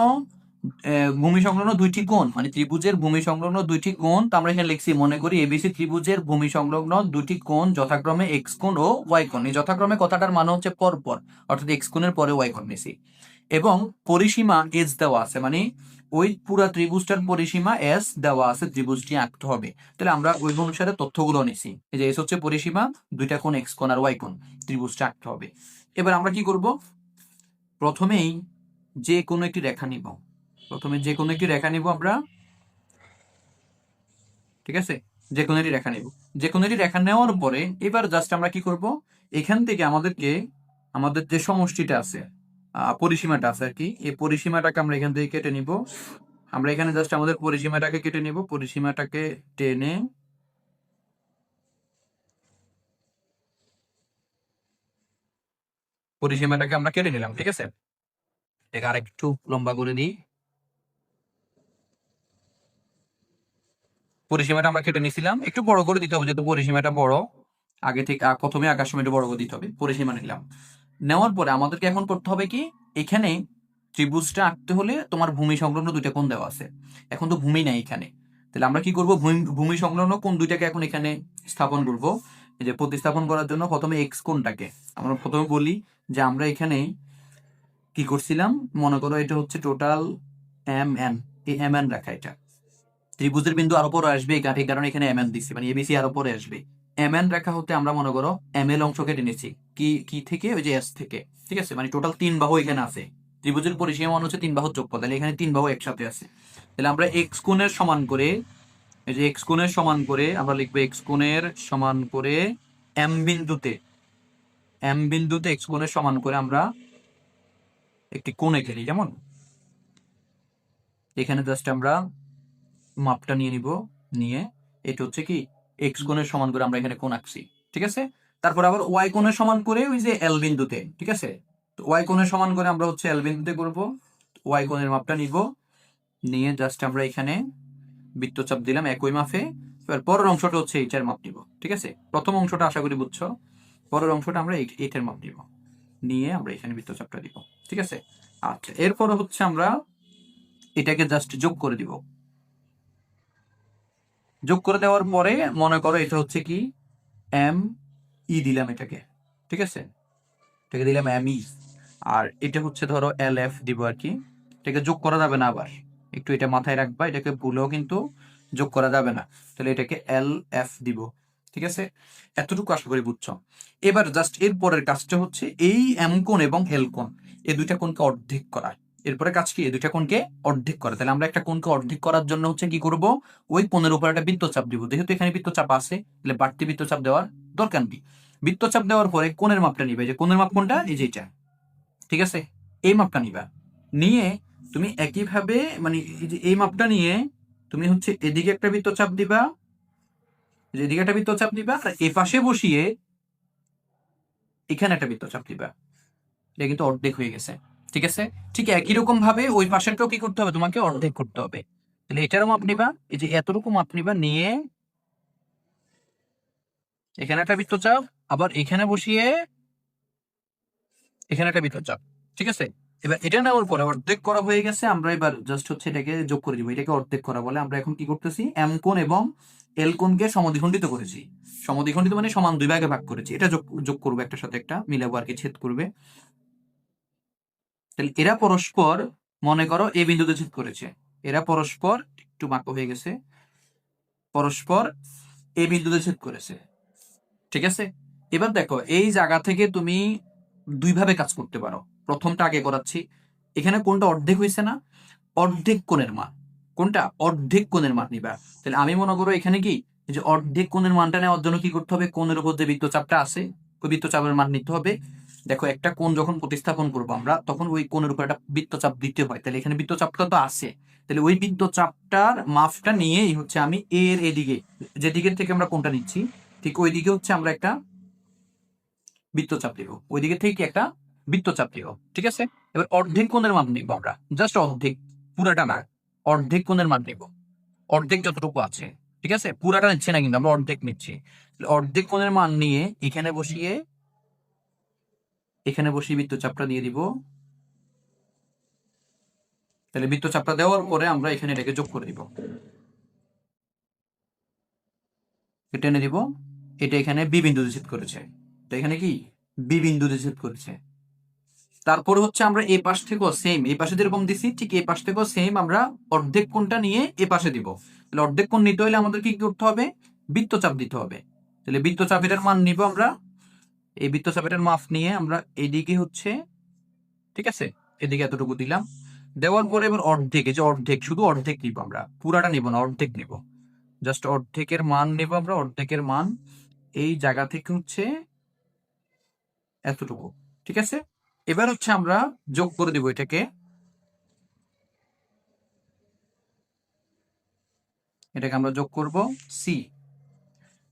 দুইটি কোণ, মানে ত্রিভুজের ভূমি সংলগ্ন দুইটি কোণ, তো আমরা এখানে লিখছি, মনে করি এবিসি ত্রিভুজের ভূমি সংলগ্ন দুটি কোণ যথাক্রমে এক্স কোণ ও ওয়াই কোণ। এই যথাক্রমে কথাটার মানে হচ্ছে পরপর, অর্থাৎ এক্স কোণের পরে ওয়াই কোণ নিছি, এবং পরিসীমা এস দেওয়া আছে, মানে ওই পুরা ত্রিভুজটার পরিসীমা এস দেওয়া আছে, ত্রিভুজটি আঁকতে হবে। তাহলে আমরা ওই অনুসারে তথ্যগুলো নিছি, এই যে এস হচ্ছে পরিসীমা, দুইটা কোণ এক্স কোণ আর ওয়াই কোণ, ত্রিভুজটা আঁকতে হবে। এবার আমরা কি করব, প্রথমেই যে কোনো একটি রেখা নিব, প্রথমে যে কোনো একটি রেখা নিব আমরা। ঠিক আছে, যে কোনো একটি রেখা নিব, যে কোনো একটি রেখা নেওয়ার পরে এবার জাস্ট আমরা কি করব, এখান থেকে আমাদেরকে আমাদের যে সমষ্টিটা আছে, পরিসীমাটা আছে আর কি, এই পরিসীমাটাকে আমরা এখান থেকে কেটে নিব। আমরা এখানে জাস্ট আমাদের পরিসীমাটাকে কেটে নিব, পরিসীমাটাকে টেনে পরিসীমাটাকে আমরা কেটে নিলাম। ঠিক আছে, এটা আর একটু লম্বা করে দিই, পরিসীমাটা আমরা কেটে নিছিলাম, একটু বড় করে দিতে হবে যেহেতু পরিসীমাটা বড়, আগে থেকে প্রথমে আঁকার সময় একটু বড় করে দিতে হবে। পরিসীমা নিলাম, নেওয়ার পরে আমাদেরকে এখন করতে হবে কি, এখানে ত্রিভুজটা আঁকতে হলে তোমার ভূমি সংলগ্ন দুইটা কোণ দেওয়া আছে, এখন তো ভূমি নাই এখানে, তাহলে আমরা কি করব, ভূমি সংলগ্ন কোণ দুইটাকে এখন এখানে স্থাপন করব। এই যে প্রতিস্থাপন করার জন্য প্রথমে এক্স কোণটাকে আমরা প্রথমে বলি যে আমরা এখানে কি করছিলাম, মনে করো এটা হচ্ছে টোটাল এম এন, এই এম এন রেখা, এটা ত্রিভুজের বিন্দু আরো পরে আসবে, এই কারণে এখানে এম এন দিচ্ছি, মানে এবিসি আরো পরে আসবে। এম এন রেখা হতে আমরা মনে করো এম এল অংশ কেটে নিচ্ছি, কি কি থেকে, ওই যে এস থেকে। ঠিক আছে, মানে টোটাল 3 বাহু এখানে আছে, ত্রিভুজের পরিসীমা মানে হচ্ছে 3 বাহুর যোগফল, তাহলে এখানে 3 বাহু একসাথে আছে। তাহলে আমরা এক্স কোণের সমান করে, এই যে এক্স কোণের সমান করে আমরা লিখবো, এক্স কোণের সমান করে এম বিন্দুতে, এম বিন্দুতে এক্স কোণের সমান করে আমরা একটি কোণ এঁকে নিই। যেমন এখানে জাস্ট আমরা মাপটা নিয়ে নিব, নিয়ে এটা হচ্ছে কি এক্স কোণের সমান করে আমরা এখানে কোণ আঁকছি। ঠিক আছে, তারপর আবার ওয়াই কোণের সমান করে ওই যে এল বিন্দুতে। ঠিক আছে, তো ওয়াই কোণের সমান করে আমরা হচ্ছে এল বিন্দুতে করব, ওয়াই কোণের মাপটা নিব, নিয়ে জাস্ট আমরা এখানে বৃত্তচাপ দিলাম একই মাপে। এবার পরের অংশটা হচ্ছে এইটার মাপ নিব, ঠিক আছে? প্রথম অংশটা আশা করি বুঝছো, পরের অংশটা আমরা এইটার মাপ নিব, নিয়ে আমরা এখানে বৃত্তচাপটা দিব, ঠিক আছে? আচ্ছা, এরপরে হচ্ছে আমরা এটাকে জাস্ট যোগ করে দিব। যোগ করে দেওয়ার পরে মনে করো এটা হচ্ছে কি এম ই দিলাম এটাকে, ঠিক আছে? এটাকে দিলাম এম ই, আর এটা হচ্ছে ধরো এল এফ দিব আর কি। এটাকে যোগ করা যাবে না, আবার একটু এটা মাথায় রাখবা, এটাকে ভুলেও কিন্তু যোগ করা যাবে না। তাহলে এটাকে এল এফ দিব, ঠিক আছে? এতটুকু আশা করি বুঝছো। এবার জাস্ট এর পরের কাজটা হচ্ছে এই এম কোণ এবং এল কোণ, এই দুইটা কোণকে অর্ধেক করা। এরপরে কাজ কি, এই দুইটা কোণকে অর্ধেক করা। তাহলে আমরা একটা কোণকে অর্ধেক করার জন্য হচ্ছে কি করব, ওই কোণের উপর একটা বৃত্তচাপ দিব। যেহেতু এখানে বৃত্তচাপ আছে, তাহলে বাড়তি বৃত্তচাপ দেওয়ার দরকার নেই। বৃত্তচাপ দেওয়ার পরে কোণের মাপটা নিবে, যে কোণের মাপ কোনটা, এই যে এটা, ঠিক আছে? এই মাপটা নিবা, নিয়ে তুমি একইভাবে মানে এই যে এই মাপটা নিয়ে তুমি হচ্ছে এদিকে একটা বৃত্তচাপ দিবা, এদিকে একটা বৃত্তচাপ দিবা, আর এই পাশে বসিয়ে এখানে একটা বৃত্তচাপ দিবা। এটা কিন্তু অর্ধেক হয়ে গেছে, ঠিক আছে? ঠিক একই রকম ভাবে ওই পাশেরটাও কি করতে হবে, তোমাকে অর্ধেক করতে হবে। তাহলে এটারও মাপ নিবা, এই যে এতটুকু মাপ নিবা, নিয়ে এখানে একটা বৃত্তচাপ, আবার এখানে বসিয়ে এখানে একটা বৃত্তচাপ, ঠিক আছে? এবার এটা নেওয়ার পরে অর্ধেক করা হয়ে গেছে, আমরা এবার জাস্ট হচ্ছে এটাকে যোগ করে দিব। এটাকে অর্ধেক করা বলে। আমরা এখন কি করতেছি, এম কোণ এবং এল কোণকে সমদ্বিখণ্ডিত করেছি। সমদ্বিখণ্ডিত মানে সমান দুই ভাগে ভাগ করেছি। এটা যোগ যোগ করবো, একটার সাথে একটা মিলাবো আর কি, ছেদ করবে। তাহলে এরা পরস্পর মনে করো এই বিন্দুতে ছেদ করেছে, এরা পরস্পর একটু বাঁকা হয়ে গেছে, পরস্পর এই বিন্দুতে ছেদ করেছে, ঠিক আছে? এবার দেখো এই জায়গা থেকে তুমি দুই ভাবে কাজ করতে পারো। প্রথমটা আগে করাচ্ছি। এখানে কোনটা অর্ধেক হয়েছে না, অর্ধেক কোণের মান, কোনটা অর্ধেক কোণের মান নিবা। তাহলে আমি মনে করো এখানে কি, এই যে অর্ধেক কোণের মানটা নেওয়ার জন্য কি করতে হবে, কোণের উপর যে বৃত্তচাপটা আছে ওই বৃত্তচাপের মান নিতে হবে। দেখো একটা কোণ যখন প্রতিস্থাপন করবো আমরা, তখন ওই কোণের উপর একটা বৃত্তচাপ দিতে হয়। তাহলে এখানে বৃত্তচাপটা তো আছে, তাহলে ওই বৃত্তচাপটার মাপটা নিয়েই হচ্ছে আমি এর এদিকে, যেদিকে থেকে আমরা কোণটা নিচ্ছি ঠিক ওই দিকে হচ্ছে আমরা একটা বৃত্তচাপ দিব, ওই দিকে থেকে একটা বৃত্তচাপ দিব, ঠিক আছে? এবার অর্ধেক কোণের মান নিব আমরা, জাস্ট অর্ধেক, পুরাটা না, অর্ধেক কোণের মান নিব, অর্ধেক যতটুকু আছে, ঠিক আছে? পুরাটা নিচ্ছে না কিন্তু, আমরা অর্ধেক নিচ্ছি। অর্ধেক কোণের মান নিয়ে এখানে বসিয়ে বৃত্তচাপটা দিয়ে দিব। তাহলে বৃত্তচাপটা দেওয়ার পরে আমরা এখানে এটাকে যোগ করে দিব, এটা এনে দিব। এটা এখানে বি বিন্দুতে ছেদ করেছে, তো এখানে কি বি বিন্দুতে ছেদ করেছে। তারপরে হচ্ছে আমরা এই পাশ থেকেও সেম, এই পাশে যেরকম দিছি ঠিক এই পাশ থেকেও সেম আমরা অর্ধেক কোণটা নিয়ে এ পাশে দিব। তাহলে অর্ধেক কোণ নিতে হলে আমাদের কি করতে হবে, বৃত্তচাপ দিতে হবে। তাহলে বৃত্তচাপের মান নিব আমরা, এই বৃত্তচাপের মাপ নিয়ে আমরা এইদিকে হচ্ছে, ঠিক আছে, এদিকে এতটুকু দিলাম। দেওয়ার পরে এবার অর্ধেক, এই যে অর্ধেক, শুধু অর্ধেক নিব আমরা, পুরাটা নিব না, অর্ধেক নিব, জাস্ট অর্ধেকের মান নেব আমরা। অর্ধেকের মান এই জায়গা থেকে হচ্ছে এতটুকু, ঠিক আছে? এবার হচ্ছে আমরা যোগ করে দিব এটাকে, এটাকে আমরা যোগ করব সি।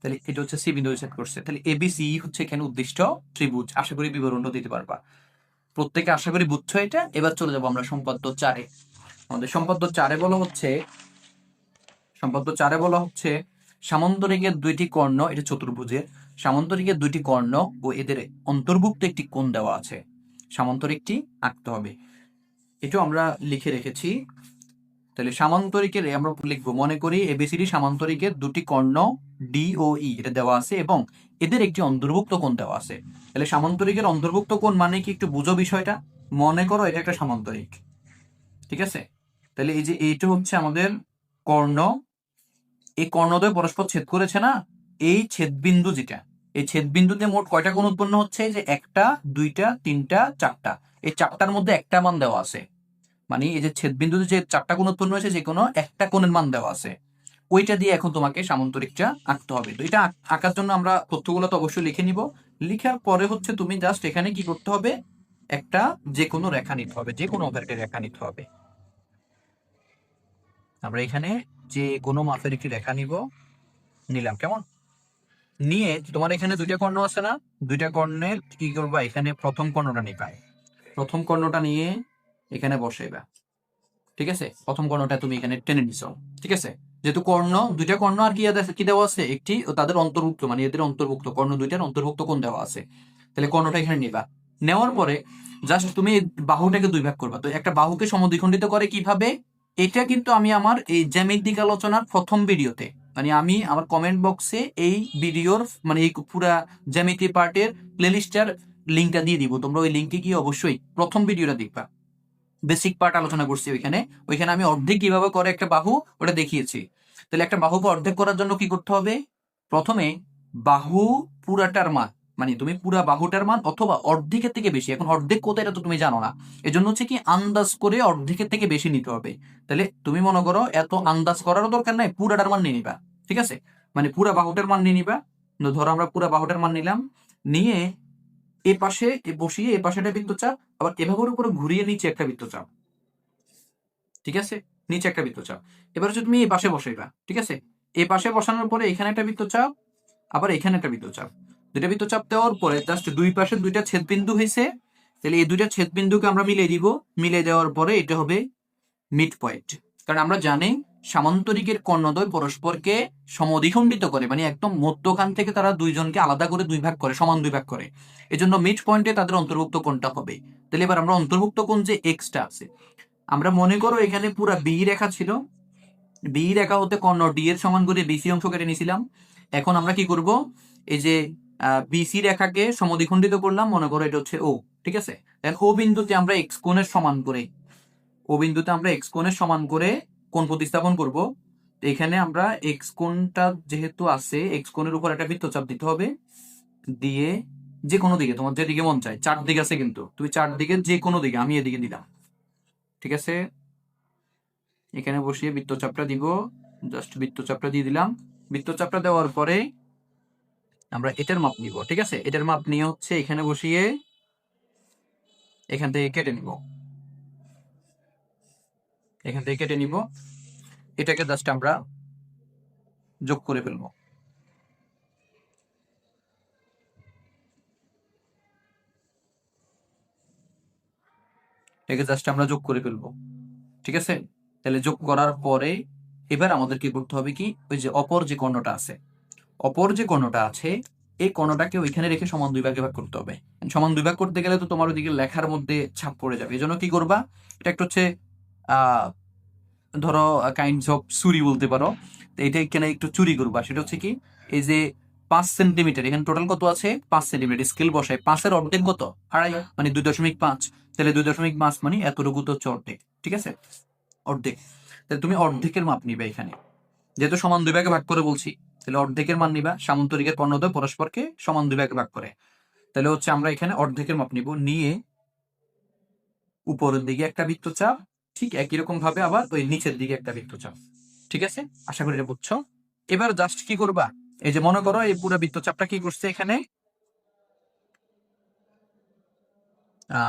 তাহলে এটা হচ্ছে সি বিন্দু সেট করছে। তাহলে এবিসি হচ্ছে এখানে উদ্দিষ্ট ত্রিভুজ। আশা করি বিবরণটা দিতে পারবা প্রত্যেকে, আশা করি বুঝছো এটা। এবার চলে যাবো আমরা সম্পাদ্য 4-এ। আমাদের সম্পাদ্য 4-এ বলা হচ্ছে সামান্তরিকের দুইটি কর্ণ, এটা চতুর্ভুজের সামান্তরিকের দুইটি কর্ণ ও এদের অন্তর্ভুক্ত একটি কোণ দেওয়া আছে, সামান্তরিকটি আঁকতে হবে। এটাও আমরা লিখে রেখেছি। তাহলে সামান্তরিকের আমরা লিখবো, মনে করি এবিসিডি সামান্তরিকের দুটি কর্ণ ডি ও ই এটা দেওয়া আছে এবং এদের একটি অন্তর্ভুক্ত কোণ দেওয়া আছে। তাহলে সামান্তরিকের অন্তর্ভুক্ত কোণ মানে কি, একটু বুঝো বিষয়টা। মনে করো এটা একটা সামান্তরিক, ঠিক আছে? তাহলে এই যে এইটা হচ্ছে আমাদের কর্ণ, এই কর্ণদ্বয় পরস্পর ছেদ করেছে না, এই ছেদবিন্দু যেটা, এই ছেদবিন্দুতে মোট কয়টা কোণ উৎপন্ন হচ্ছে, যে একটা, দুইটা, তিনটা, চারটা। এই চারটার মধ্যে একটা মান দেওয়া আছে, মানে এই যে ছেদবিন্দুতে যে চারটা কোণ উৎপন্ন হয়েছে, যে কোনো একটা কোণের মান দেওয়া আছে, ওইটা দিয়ে এখন তোমাকে সামান্তরিকটা আঁকতে হবে। তো এটা আঁকার জন্য আমরা তথ্যগুলো তো অবশ্যই লিখে নিব। লিখার পরে হচ্ছে তুমি জাস্ট এখানে কি করতে হবে, একটা যে কোনো রেখা নিতে হবে, যে কোনো একটা রেখা নিতে হবে। আমরা এখানে যে কোনো মাপের একটি রেখা নিব, নিলাম, কেমন? নিয়ে তোমার এখানে দুইটা কর্ণ আছে না, দুইটা কর্ণের কি করবা, এখানে প্রথম কর্ণটা নিবা, প্রথম কর্ণটা নিয়ে এখানে বসাইবা, ঠিক আছে, প্রথম কর্ণটা তুমি এখানে টেনে নিছো। ঠিক আছে, যেহেতু কর্ণ দুইটা কর্ণ আর কি দেওয়া আছে, একটি তাদের অন্তর্ভুক্ত মানে এদের অন্তর্ভুক্ত কর্ণ দুইটার অন্তর্ভুক্ত কোণ দেওয়া আছে, তাহলে কর্ণটা এখানে নিবা। নেওয়ার পরে জাস্ট তুমি বাহুটাকে দুই ভাগ করবা। তো একটা বাহুকে সমদ্বিখণ্ডিত করে কিভাবে, এটা কিন্তু আমি আমার এই জ্যামিতিক আলোচনার প্রথম ভিডিওতে, মানে আমি আমার কমেন্ট বক্সে এই ভিডিওর মানে এই পুরা জ্যামিতি পার্টের প্লেলিস্টার লিঙ্কটা দিয়ে দিব, তোমরা ওই লিঙ্কে গিয়ে অবশ্যই প্রথম ভিডিওটা দেখবা। বেসিক পার্ট আলোচনা করছি ওইখানে আমি অর্ধেক কিভাবে করে একটা বাহু ওটা দেখিয়েছি। তাহলে একটা বাহুকে অর্ধেক করার জন্য কি করতে হবে, প্রথমে বাহু পুরাটার মান, মানে তুমি পুরা বাহুটার মান অথবা অর্ধেকের থেকে বেশি, এখন অর্ধেক কোথায় এটা তো তুমি জানো না, এজন্য হচ্ছে কি আন্দাজ করে অর্ধেকের থেকে বেশি নিতে হবে। তাহলে তুমি মনে করো এত আন্দাজ করারও দরকার নাই, পুরাটার মান নিয়ে নিবা। ঠিক আছে, মানে পুরা বাহুটার মান নিয়ে নিবা। ধরো আমরা পুরা বাহুটার মান নিলাম, নিয়ে এ পাশে বসিয়ে এ পাশে একটা বৃত্তচাপ, আবার এভাবে করে ঘুরিয়ে নিচে একটা বৃত্তচাপ। ঠিক আছে, নিচে একটা বৃত্তচাপ। এবার হচ্ছে তুমি এই পাশে বসাইবা। ঠিক আছে, এই পাশে বসানোর পরে এখানে একটা বৃত্তচাপ, আবার এখানে একটা বৃত্তচাপ। দুইটা বৃত্তচাপ দেওয়ার পরে জাস্ট দুই পাশে দুইটা ছেদবিন্দু হয়েছে, তাহলে এই দুইটা ছেদবিন্দুকে আমরা মিলিয়ে দিব। মিলিয়ে দেওয়ার পরে এটা হবে মিড পয়েন্ট। কারণ আমরা জানি সামান্তরিকের কর্ণদ্বয় পরস্পরকে সমদ্বিখণ্ডিত করে, মানে একদম মধ্যখান থেকে তারা দুইজনকে আলাদা করে দুই ভাগ করে, সমান দুই ভাগ করে। এজন্য মিড পয়েন্টে তাদের অন্তর্ভুক্ত কোণটা হবে। তাহলে এবার আমরা অন্তর্ভুক্ত কোণ যে এক্সটা আছে, আমরা মনে করো এখানে পুরা বি রেখা ছিল, বি রেখা হতে কর্ণ ডি এর সমান করে বিসি অংশ কেটে নিয়েছিলাম। এখন আমরা কি করব, এই যে বিসি রেখাকে সমদ্বিখণ্ডিত করলাম, মনে করো এটা হচ্ছে ও। ঠিক আছে, ও বিন্দুতে আমরা এক্স কোণের সমান করে, ও বিন্দুতে আমরা এক্স কোণের সমান করে কোণ প্রতিস্থাপন করব। এখানে আমরা এক্স কোণটা যেহেতু আছে, এক্স কোণের উপর একটা বৃত্তচাপ দিতে হবে, দিয়ে যে কোনো দিকে তোমার যেদিকে মন চায়, চার দিকে আছে কিন্তু, তুমি চার দিকে যে কোনো দিকে, আমি এদিকে দিলাম। ঠিক আছে, এখানে বসিয়ে বৃত্তচাপটা দিব, জাস্ট বৃত্তচাপটা দিয়ে দিলাম। বৃত্তচাপটা দেওয়ার পরে আমরা এটার মাপ নিব। ঠিক আছে, এটার মাপ নিয়ে হচ্ছে এখানে বসিয়ে এখান থেকে কেটে নিব, এখান থেকে কেটে নিব। এটাকে জাস্ট আমরা যোগ করে ফেলবো। এটাকে জাস্ট আমরা যোগ করে ফেলবো। ঠিক আছে, তাহলে যোগ করার পরে এবার আমাদের কি করতে হবে, কি ওই যে অপর যে কর্ণটা আছে, অপর যে কর্ণটা আছে এই কর্ণটাকে ওইখানে রেখে সমান দুই ভাগে ভাগ করতে হবে। সমান দুই ভাগ করতে গেলে তো তোমার ওইদিকে লেখার মধ্যে ছাপ পড়ে যাবে, এই জন্য কি করবা, এটা একটা হচ্ছে আহ ধরো কাইন্ডস অফ চুরি বলতে পারো। তো এটা এখানে একটু চুরি করবা, সেটা হচ্ছে কি, এই যে 5 সেন্টিমিটার, এখানে টোটাল কত আছে 5 সেন্টিমিটার, স্কেল বসায় 5-এর অর্ধেক কত, আড়াই, মানে 2.5। তাহলে 2.5 মানে এতটুকু তো হচ্ছে অর্ধেক। ঠিক আছে, অর্ধেক। তাহলে তুমি অর্ধেকের মাপ নিবে এখানে, যেহেতু সমান দুই ভাগে ভাগ করে বলছি, তাহলে অর্ধেকের মান নিবা। সামান্তরিকের কর্ণদ্বয় পরস্পরকে সমান দুই ভাগে ভাগ করে, তাহলে হচ্ছে আমরা এখানে অর্ধেকের মাপ নিব, নিয়ে উপরের দিকে একটা বৃত্তচাপ, ঠিক একই রকম ভাবে আবার ওই নিচের দিকে একটা বৃত্তচাপ। ঠিক আছে, আশা করি এটা বুঝছো। এবার জাস্ট কি করবা, এই যে মনে করো এই পুরো বৃত্তচাপটা কি করছে এখানে,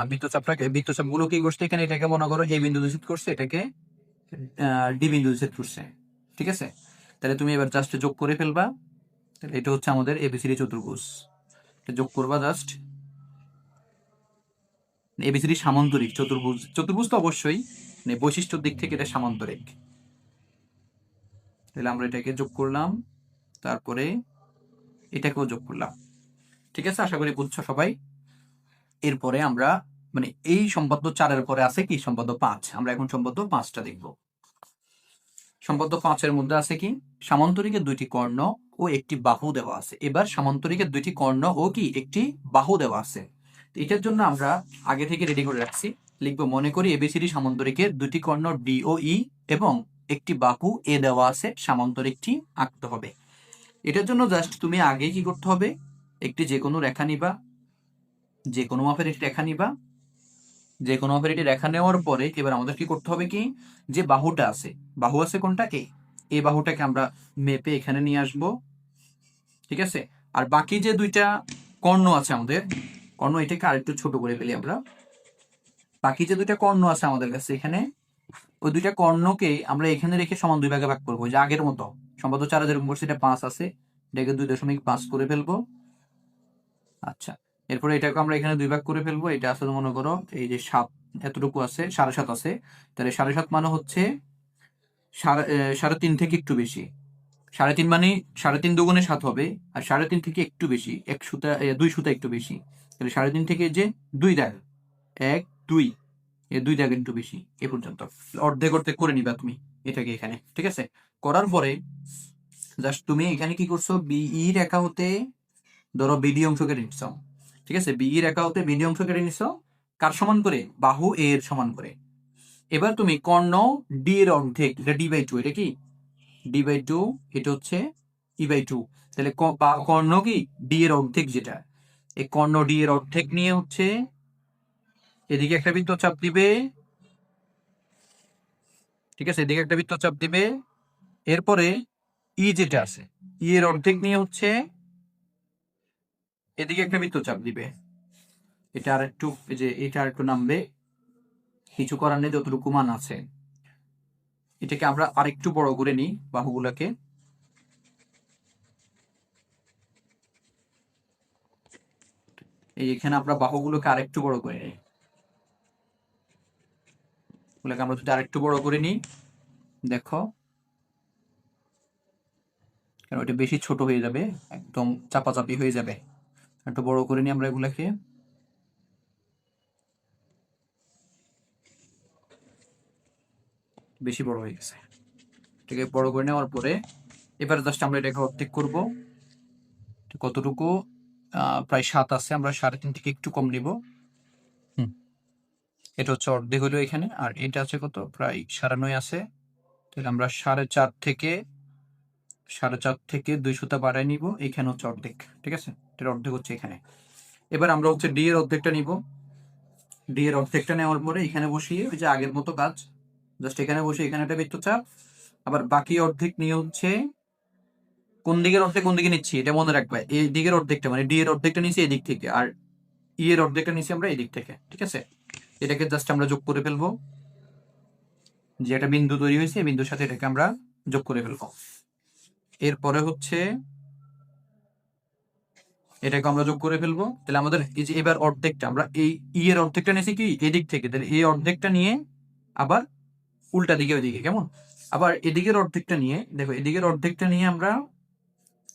বৃত্তচাপ গুলো কি করছে এখানে, এটাকে মনে করো এই বিন্দু ছেদ করছে, এটাকে ডি বিন্দু ছেদ করছে। ঠিক আছে, তাহলে তুমি এবার জাস্ট যোগ করে ফেলবা। তাহলে এটা হচ্ছে আমাদের এবিসিডি চতুর্ভুজ, যোগ করবা জাস্ট। এবিসিডি সামান্তরিক চতুর্ভুজ, চতুর্ভুজ তো অবশ্যই, মানে বৈশিষ্ট্যর দিক থেকে এটা সামান্তরিক। তাহলে আমরা এটাকে যোগ করলাম, তারপরে এটাকেও যোগ করলাম। ঠিক আছে, আশা করি বুঝছো সবাই। এরপরে আমরা মানে এই সম্পাদ্য 4-এর পরে আছে কি সম্পাদ্য 5, আমরা এখন সম্পাদ্য 5টা দেখব। সম্পাদ্য 5-এর মধ্যে আছে কি, সামান্তরিকের দুইটি কর্ণ ও একটি বাহু দেওয়া আছে। এবার সামান্তরিকের দুইটি কর্ণ ও কি একটি বাহু দেওয়া আছে, এটার জন্য আমরা আগে থেকে রেডি করে রাখছি, লিখবো মনে করি এবিসিডি সামান্তরিকের দুটি কর্ণ ডি ও ই এবং একটি বাহু এ দেওয়া আছে, সামান্তরিকটি আঁকতে হবে। এটার জন্য জাস্ট তুমি আগে কি করতে হবে, একটি যে কোনো রেখা নিবা, যে কোনো মাপের একটি রেখা নিবা। যে কোনো মাপের একটি রেখা নেওয়ার পরে এবার আমাদের কি করতে হবে, কি যে বাহুটা আছে, বাহু আছে কোনটা এই বাহুটাকে আমরা মেপে এখানে নিয়ে আসব। ঠিক আছে, আর বাকি যে দুইটা কর্ণ আছে আমাদের, কর্ণ এটাকে আরেকটু ছোট করে ফেলি আমরা। বাকি যে দুইটা কর্ণ আছে আমাদের কাছে এখানে, ওই দুইটা কর্ণকে আমরা এখানে রেখে সমান দুই ভাগে ভাগ করবো, যে আগের মতো সম্ভবত 4 যেরকম করছে, এটা 5 আছে, এটাকে 2.5 করে ফেলবো। আচ্ছা, এরপরে এটাকে আমরা এখানে দুই ভাগ করে ফেলবো, এটা আসলে মনে করো এই যে 7 এতটুকু আছে, 7.5 আছে, তাহলে 7.5 মানে হচ্ছে 3.5 থেকে একটু বেশি। 3.5 মানে 3.5 দুগুণে 7 হবে, আর 3.5 থেকে একটু বেশি, 2 সুতা একটু বেশি, তাহলে 3.5 থেকে যে 2 দাগ, 1 2, এই 2 দাগ একটু বেশি, এ পর্যন্ত অর্ধেক অর্ধেক করে নিবা তুমি এটাকে এখানে। ঠিক আছে, করার পরে জাস্ট তুমি এখানে কি করছো, বিই রেখা হতে ধরো বিডি অংশ কেটে নিচ্ছ। ঠিক আছে, বিই রেখা হতে বিডি অংশ কেটে নিচ্ছ, কার সমান করে, বাহু এ এর সমান করে। এবার তুমি কর্ণ ডি এর অর্ধেক, এটা d/2, এটা কি d/2, এটা হচ্ছে e/2, তাহলে কর্ণ কি ডি এর অর্ধেক, যেটা এই কর্ণ ডি এর অর্ধেক নিয়ে হচ্ছে এদিকে একটা বৃত্তচাপ দিবে। ঠিক আছে, এদিকে একটা বৃত্তচাপ দিবে, এরপরে ই যেটা আছে, ই এর অর্ধেক নিয়ে হচ্ছে এদিকে একটা বৃত্তচাপ দিবে। এটা আর একটু, এই যে এটা আর একটু নামবে, কিছু করার নেই, যতটুকু মান আছে। এটাকে আমরা আরেকটু বড় করে নিই বাহুগুলোকে। এই এখানে আমরা বাহুগুলোকে আরেকটু বড় করে নিই, এগুলোকে আমরা যদি আরেকটু বড় করে নিই, দেখো কারণ ওটা বেশি ছোট হয়ে যাবে, একদম চাপাচাপি হয়ে যাবে। একটু বড় করে নিই আমরা এগুলাকে। বেশি বড় হয়ে গেছে, ঠিক আছে, বড় করে নেওয়ার পরে এবার জাস্ট আমরা এটাকে অর্ধেক করব। কতটুকু, প্রায় 7 আছে, আমরা 3.5 থেকে একটু কম নিব। এটা হচ্ছে অর্ধেক হলো এখানে, আর এটা আছে কত, প্রায় 9.5 আছে, তাহলে আমরা 4.5 থেকে 2 সুতা বাড়াই নিব, এখানে হচ্ছে অর্ধেক। ঠিক আছে, এটার অর্ধেক হচ্ছে এখানে। এবার আমরা হচ্ছে ডি এর অর্ধেকটা নিব, ডি এর অর্ধেকটা নেওয়ার পরে এখানে বসিয়ে ওই যে আগের মতো কাজ, জাস্ট এখানে বসে এখানে একটা বৃত্তচাপ, আবার বাকি অর্ধেক নিয়ে হচ্ছে কোন দিকের অর্ধেক কোন দিকে নিচ্ছি এটা মনে রাখবে, এই দিকের অর্ধেকটা মানে ডি এর অর্ধেকটা নিচ্ছি এদিক থেকে, আর ই এর অর্ধেকটা নিচ্ছি আমরা এদিক থেকে। ঠিক আছে, এটাকে জাস্ট আমরা যোগ করে ফেলবো, যে একটা বিন্দু তৈরি হয়েছে এই বিন্দুর সাথে এটাকে আমরা যোগ করে ফেলবো। এরপরে হচ্ছে এটাকে আমরা যোগ করে ফেলবো, তাহলে আমাদের এই যে এবার অর্ধেকটা আমরা এই ই এর অর্ধেকটা নিয়েছি কি এদিক থেকে, তাহলে এই অর্ধেকটা নিয়ে আবার উল্টা দিকে ওইদিকে, কেমন, আবার এদিকের অর্ধেকটা নিয়ে, দেখো এদিকের অর্ধেকটা নিয়ে আমরা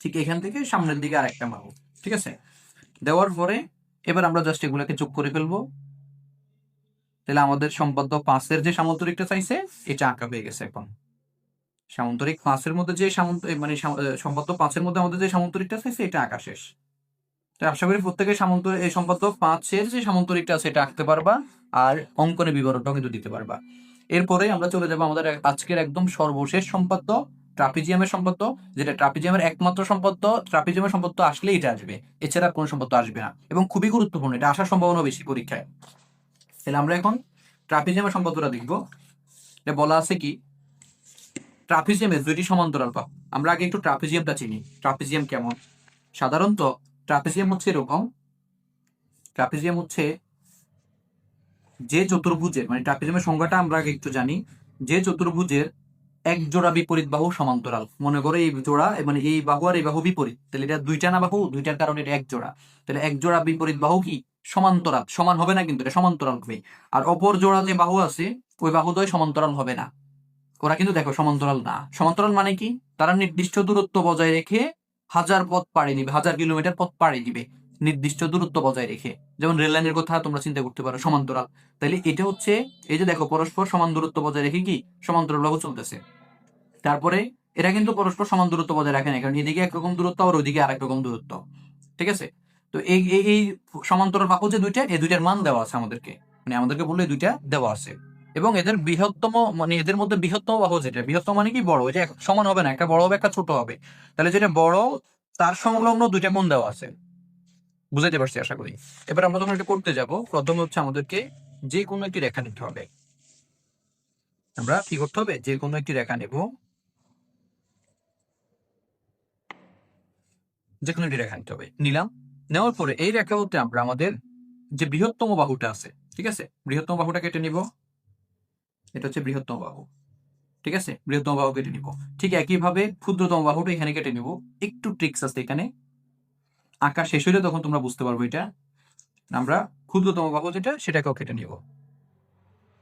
ঠিক এখান থেকে সামনের দিকে আরেকটা মারবো। ঠিক আছে, দেওয়ার পরে এবার আমরা জাস্ট এগুলাকে যোগ করে ফেলবো, তাহলে আমাদের সম্পাদ্য 5-এর যে সামান্তরিকটা চাইছে এটা আঁকা হয়ে গেছে। এখন সামান্তরিক 5-এর মধ্যে যে মানে সম্পাদ্য 5-এর মধ্যে আমাদের যে সামান্তরিকটা চাইছে এটা আঁকা শেষ। তো আশা করি প্রত্যেকের এই সম্পাদ্য 5-এর যে সামান্তরিকটা আছে এটা আঁকতে পারবা, আর অঙ্কনের বিবরণটাও কিন্তু দিতে পারবা। এরপরে আমরা চলে যাবো আমাদের আজকের একদম সর্বশেষ সম্পাদ্য, ট্রাপিজিয়ামের সম্পাদ্য, যেটা ট্রাপিজিয়ামের একমাত্র সম্পাদ্য। ট্রাপিজিয়ামের সম্পাদ্য আসলে এটা আসবে, এছাড়া কোনো সম্পাদ্য আসবে না, এবং খুবই গুরুত্বপূর্ণ, এটা আসার সম্ভাবনা বেশি পরীক্ষায়। তাহলে আমরা এখন ট্রাপিজিয়ামের সম্পাদ্যটা দেখবো। এটা বলা আছে কি, ট্রাপিজিয়ামের দুইটি সমান্তরাল বাহু। আমরা আগে একটু ট্রাপিজিয়ামটা চিনি, ট্রাপিজিয়াম কেমন। সাধারণত ট্রাপিজিয়াম হচ্ছে এরকম, ট্রাপিজিয়াম হচ্ছে যে চতুর্ভুজের, মানে ট্রাপিজিয়ামের সংজ্ঞাটা আমরা আগে একটু জানি, যে চতুর্ভুজের এক জোড়া বিপরীত বাহু সমান্তরাল। মনে করো এই জোড়া, মানে এই বাহু আর এই বাহু বিপরীত, তাহলে এটা দুইটা না বাহু, দুইটার কারণে এটা এক জোড়া, তাহলে এক জোড়া বিপরীত বাহু কি সমান্তরাল, সমান হবে না কিন্তু এটা সমান্তরাল হবে। আর অপর জোড়া যে বাহু আছে ওই বাহুদ্বয় সমান্তরাল হবে না, ওরা কিন্তু দেখো সমান্তরাল না। সমান্তরাল মানে কি, তারা নির্দিষ্ট দূরত্ব বজায় রেখে 1000 পথ পাড়ি দিবে, 1000 কিলোমিটার পথ পাড়ি দিবে নির্দিষ্ট দূরত্ব বজায় রেখে। যেমন রেল লাইনের কথা তোমরা চিন্তা করতে পারো, সমান্তরাল। তাহলে এটা হচ্ছে, এই যে দেখো পরস্পর সমান দূরত্ব বজায় রেখে কি সমান্তরাল বাহু চলতেছে। তারপরে এরা কিন্তু পরস্পর সমান দূরত্ব বজায় রাখে না, কারণ এদিকে একরকম দূরত্ব আর ওইদিকে আরেক রকম দূরত্ব। ঠিক আছে, তো এই সমান্তরাল বাহু যে দুইটা, এই দুইটার মান দেওয়া আছে আমাদেরকে, মানে আমাদেরকে বললে দুইটা দেওয়া আছে। এবং এদের বৃহত্তম, মানে এদের মধ্যে বৃহত্তম বাহু যেটা, বৃহত্তম মানে কি বড়, যে সমান হবে না, একটা বড় হবে একটা ছোট হবে, তাহলে যেটা বড় তার সংলগ্ন দুইটা কোণ দেওয়া আছে। বুঝাইতে পারছি আশা করি। এবার আমরা যখন এটা করতে যাব, প্রথমে হচ্ছে আমাদেরকে যে কোনো একটি রেখা নিতে হবে। আমরা কি করতে হবে, যে কোনো একটি রেখা নেব, যে কোনো একটি রেখা নিতে হবে, নিলাম। নেওয়ার পরে এই রেখা হতে আমরা আমাদের যে বৃহত্তম বাহুটা আছে, ঠিক আছে, বৃহত্তম বাহুটা কেটে নিব, এটা হচ্ছে বৃহত্তম বাহু। ঠিক আছে, বৃহত্তম বাহু কেটে নিব। ঠিক একইভাবে ক্ষুদ্রতম বাহুটা এখানে কেটে নিব। একটু ট্রিক্স আছে এখানে, আঁকা শেষ হইলে তখন তোমরা বুঝতে পারবো। এটা আমরা ক্ষুদ্রতম বাহু যেটা সেটাকেও কেটে নিব।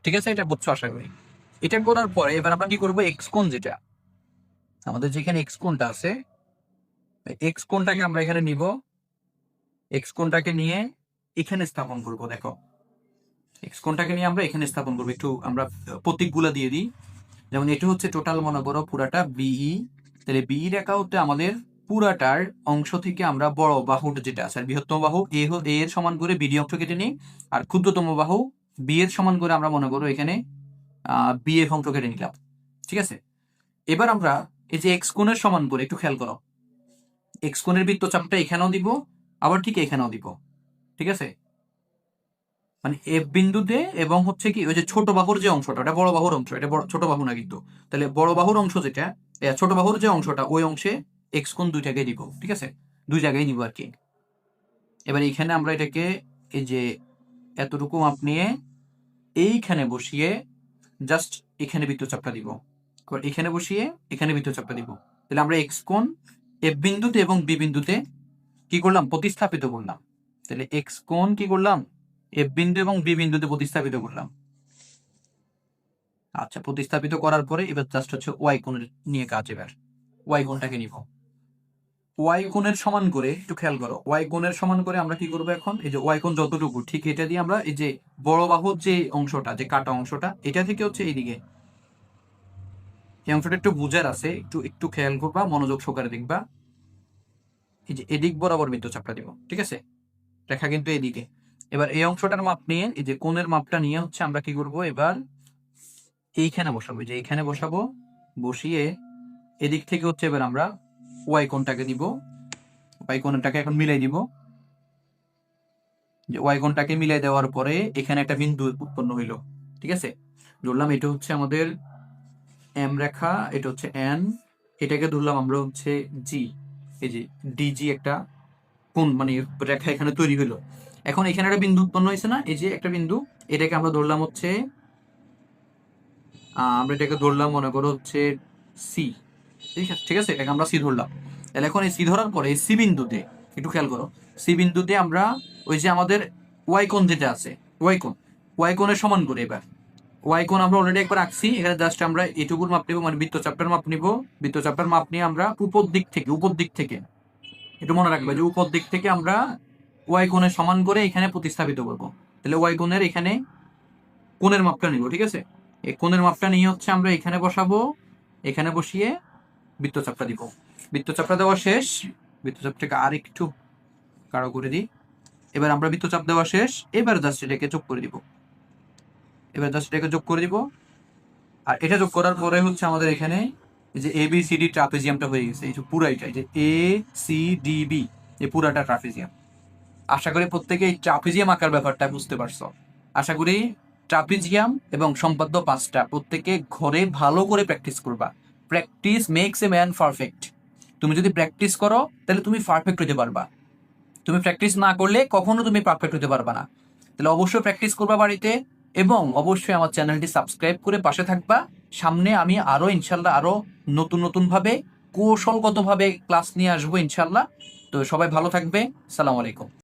ঠিক আছে, এটা বুঝছো আশা করি। এটা করার পরে এবার আমরা কি করবো, এক্স কোণ যেটা আমাদের যেখানে এক্স কোণটা আছে, এক্স কোণটাকে আমরা এখানে নিব, এক্স কোণটাকে নিয়ে এখানে স্থাপন করব। দেখো এক্স কোণটাকে নিয়ে আমরা এখানে স্থাপন করবো, একটু আমরা প্রতীকগুলো দিয়ে দিই। যেমন এটা হচ্ছে টোটাল মনে করো পুরাটা বিই, তাহলে বিই রেখা হচ্ছে আমাদের পুরাটার অংশ থেকে আমরা বড় বাহুটা যেটা আছে, আর বৃহত্তম বাহু এ এর সমান করে বিডি অংশ কেটে নিই, আর ক্ষুদ্রতম বাহু বি এর সমান করে আমরা মনে করো এখানে বি এর অংশ কেটে নিলাম। ঠিক আছে, এবার আমরা এই যে এক্স কোণের সমান করে একটু খেয়াল করো, এক্স কোণের বৃত্তচাপটা এখানেও দিব, আবার ঠিক এখানেও দিব। ঠিক আছে, মানে এফ বিন্দুতে এবং হচ্ছে কি ওই যে ছোট বাহুর যে অংশটা, ওটা বড় বাহুর অংশ, এটা ছোট বাহু না কিন্তু। তাহলে বড় বাহুর অংশ যেটা, ছোট বাহুর যে অংশটা ওই অংশে এক্স কোণ দুইটাকে দিব। ঠিক আছে, দুই জায়গায় নিব আর কি। এবার এইখানে আমরা এটাকে এই যে এতটুকু মাপ নিয়ে এইখানে বসিয়ে জাস্ট এখানে বৃত্তচাপটা দিব, এখানে বসিয়ে এখানে বৃত্তচাপটা দিব। তাহলে আমরা এক্স কোণ এফ বিন্দুতে এবং বি বিন্দুতে কি করলাম, প্রতিস্থাপিত করলাম। তাহলে এক্স কোণ কি করলাম, এফ বিন্দু এবং বি বিন্দুতে প্রতিস্থাপিত করলাম। আচ্ছা, প্রতিস্থাপিত করার পরে এবার জাস্ট হচ্ছে ওয়াই কোণের নিয়ে কাজ। এবার ওয়াই কোণটাকে নিব, ওয়াই কোণের সমান করে একটু খেয়াল করো, ওয়াই কোণের সমান করে আমরা কি করবো এখন, এই যে ওয়াই কোণ যতটুকু ঠিক এটা দিয়ে আমরা এই যে বড় বাহুর যে অংশটা, যে কাটা অংশটা, এটা থেকে হচ্ছে এইদিকে এই অংশটা একটু বুঝার আছে, একটু একটু খেয়াল করবা, মনোযোগ সহকারে দেখবা। এই যে এদিক বরাবর বৃত্তচাপটা দিব। ঠিক আছে, রেখা কিন্তু এদিকে। এবার এই অংশটার মাপ নিয়ে এই যে কোণের মাপটা নিয়ে হচ্ছে আমরা কি করব, এবার এইখানে বসাবো, যে এইখানে বসাবো, বসিয়ে এদিক থেকে হচ্ছে এবার আমরা ওয়াই কোণটাকে দিব, ওয়াই কোণটাকে এখন মিলাই দিব। যে ওয়াই কোণটাকে মিলাই দেওয়ার পরে এখানে একটা বিন্দু উৎপন্ন হইলো। ঠিক আছে, ধরলাম এটা হচ্ছে আমাদের এম রেখা, এটা হচ্ছে এন, এটাকে ধরলাম আমরা হচ্ছে জি। এই যে ডিজি একটা কোণ মানে রেখা এখানে তৈরি হইলো। এখন এখানে একটা বিন্দু উৎপন্ন হয়েছে না, এই যে একটা বিন্দু, এটাকে আমরা ধরলাম হচ্ছে আমরা এটাকে ধরলাম মনে করো হচ্ছে সি। ঠিক আছে, ঠিক আছে, এটাকে আমরা সি ধরলাম। তাহলে এখন এই সি ধরার পরে সি বিন্দুতে একটু খেয়াল করো, সি বিন্দুতে আমরা ওই যে আমাদের ওয়াই কোণ যেটা আছে, ওয়াই কোণ, ওয়াই কোণের সমান করে এবার ওয়াই কোণ আমরা অলরেডি একবার আঁকছি, এখানে জাস্ট আমরা এটুকুর মাপ নিব, মানে বৃত্তচাপটার মাপ নিব। বৃত্তচাপটার মাপ নিয়ে আমরা উপর দিক থেকে একটু মনে রাখবে যে উপর দিক থেকে আমরা ওয়াই কোণের সমান করে এখানে প্রতিস্থাপিত করব। তাহলে ওয়াই কোণের এখানে কোণের মাপটা নিব। ঠিক আছে, এই কোণের মাপটা নিয়ে হচ্ছে আমরা এখানে বসাবো, এখানে বসিয়ে বৃত্তচাপটা দিব। বৃত্তচাপটা দেওয়া শেষ, বৃত্তচাপটাকে আর একটু গাঢ় করে দিই। এবার আমরা বৃত্তচাপ দেওয়া শেষ, এবার জাস্ট এটাকে যোগ করে দিব, এবার জাস্ট এটাকে যোগ করে দিব। আর এটা যোগ করার পরে হচ্ছে আমাদের এখানে এই যে এ বি সি ডি ট্রাপিজিয়ামটা হয়ে গেছে, এই যে পুরাইটা, এই যে এ সি ডি বি, এই পুরাটা ট্রাপিজিয়াম। আশা করি প্রত্যেকে এই ট্রাপিজিয়াম আঁকার ব্যাপারটা বুঝতে পারছো। আশা করি ট্রাপিজিয়াম এবং সম্পাদ্য পাঁচটা প্রত্যেকে ঘরে ভালো করে প্র্যাকটিস করবা। Practice makes a man perfect. তুমি যদি প্র্যাকটিস করো তাহলে তুমি পারফেক্ট হতে পারবা, তুমি প্র্যাকটিস না করলে কখনো তুমি পারফেক্ট হতে পারবা না। তাহলে অবশ্যই প্র্যাকটিস করবা বাড়িতে, এবং অবশ্যই আমার চ্যানেলটি সাবস্ক্রাইব করে পাশে থাকবা। সামনে আমি আরো ইনশাল্লাহ আরো নতুন নতুন ভাবে কৌশলগতভাবে ক্লাস নিয়ে আসবো ইনশাল্লাহ। তো সবাই ভালো থাকবে, সালাম আলাইকুম।